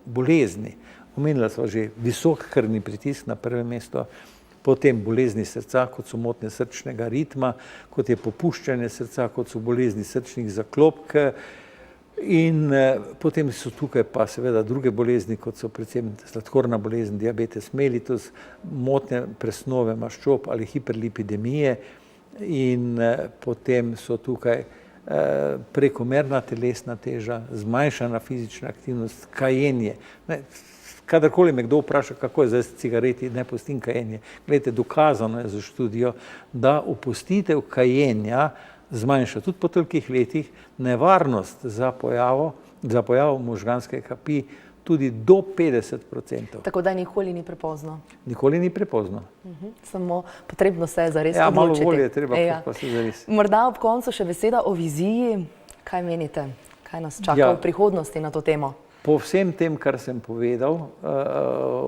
bolezni. Omenila sva že visok krvni pritisk na prvem mestu, potem bolezni srca, kot so motnje srčnega ritma, kot je popuščanje srca, kot so bolezni srčnih zaklopk, in potem so tukaj pa seveda druge bolezni, kot so predvsem sladkorna bolezen, diabetes mellitus, motnje presnove maščob ali hiperlipidemije, in potem so tukaj prekomerna telesna teža, zmanjšana fizična aktivnost, kajenje. Kadarkoli me kdo vpraša, kako je zdaj s cigareti, ne pustim kajenje. Glejte, dokazano je za študijo, da opustitev kajenja zmanjša tudi po tolikih letih nevarnost za pojavo možganske kapi tudi do 50%. Tako da nikoli ni prepozno. Nikoli ni prepozno. Samo potrebno se je zares Ja, malo odločiti. volje je treba, pa se zares. Morda ob koncu še beseda o viziji. Kaj menite? Kaj nas čaka v prihodnosti na to temo? Po vsem tem, kar sem povedal,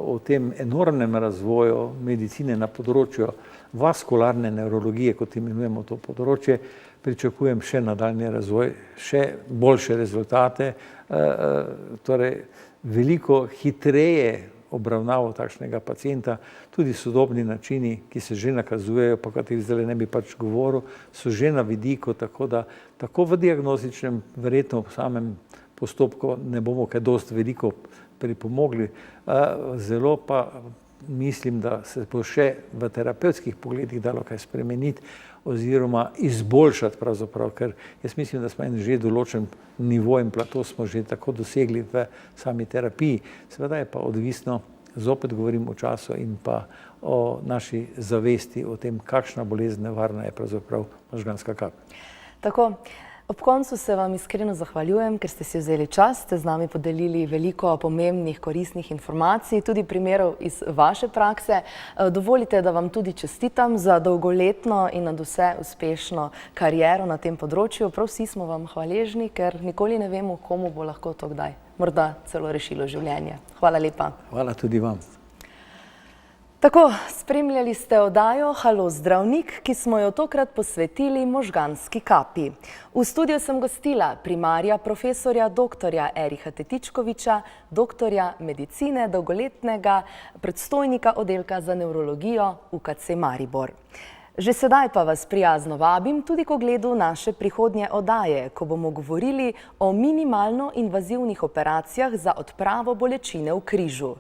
o tem enormnem razvoju medicine na področju vaskularne nevrologije, kot imenujemo to področje, pričakujem še nadaljnji razvoj, še boljše rezultate, torej veliko hitreje obravnavo takšnega pacienta, tudi sodobni načini, ki se že nakazujejo, pa katerih zdaj ne bi pač govoril, so že na vidiku, tako da tako v diagnostičnem, verjetno v samem postopku ne bomo kaj dosti veliko pripomogli, zelo pa mislim, da se bo še v terapevtskih pogledih dalo kaj spremeniti oziroma izboljšati pravzaprav, ker jaz mislim, da smo en že določen nivo in plato smo že tako dosegli v sami terapiji. Seveda je pa odvisno, zopet govorim o času in pa o naši zavesti, o tem, kakšna bolezen nevarna je pravzaprav možganska kap. Tako. Ob koncu se vam iskreno zahvaljujem, ker ste si vzeli čas, ste z nami podelili veliko pomembnih, koristnih informacij, tudi primerov iz vaše prakse. Dovolite, da vam tudi čestitam za dolgoletno in nadvse uspešno kariero na tem področju. Prav vsi smo vam hvaležni, ker nikoli ne vemo, komu bo lahko to kdaj morda celo rešilo življenje. Hvala lepa. Hvala tudi vam. Tako, spremljali ste oddajo Halo zdravnik, ki smo jo tokrat posvetili možganski kapi. V studiu sem gostila primarja profesorja doktorja Eriha Tetičkoviča, doktorja medicine, dolgoletnega predstojnika oddelka za nevrologijo UKC Maribor. Že sedaj pa vas prijazno vabim tudi k ogledu naše prihodnje oddaje, ko bomo govorili o minimalno invazivnih operacijah za odpravo bolečine v križu.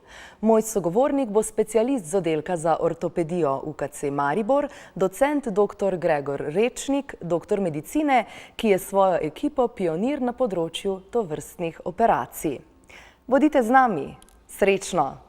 Moj sogovornik bo specialist z oddelka za ortopedijo UKC Maribor, docent dr. Gregor Rečnik, doktor medicine, ki je svojo ekipo pionir na področju tovrstnih operacij. Bodite z nami. Srečno!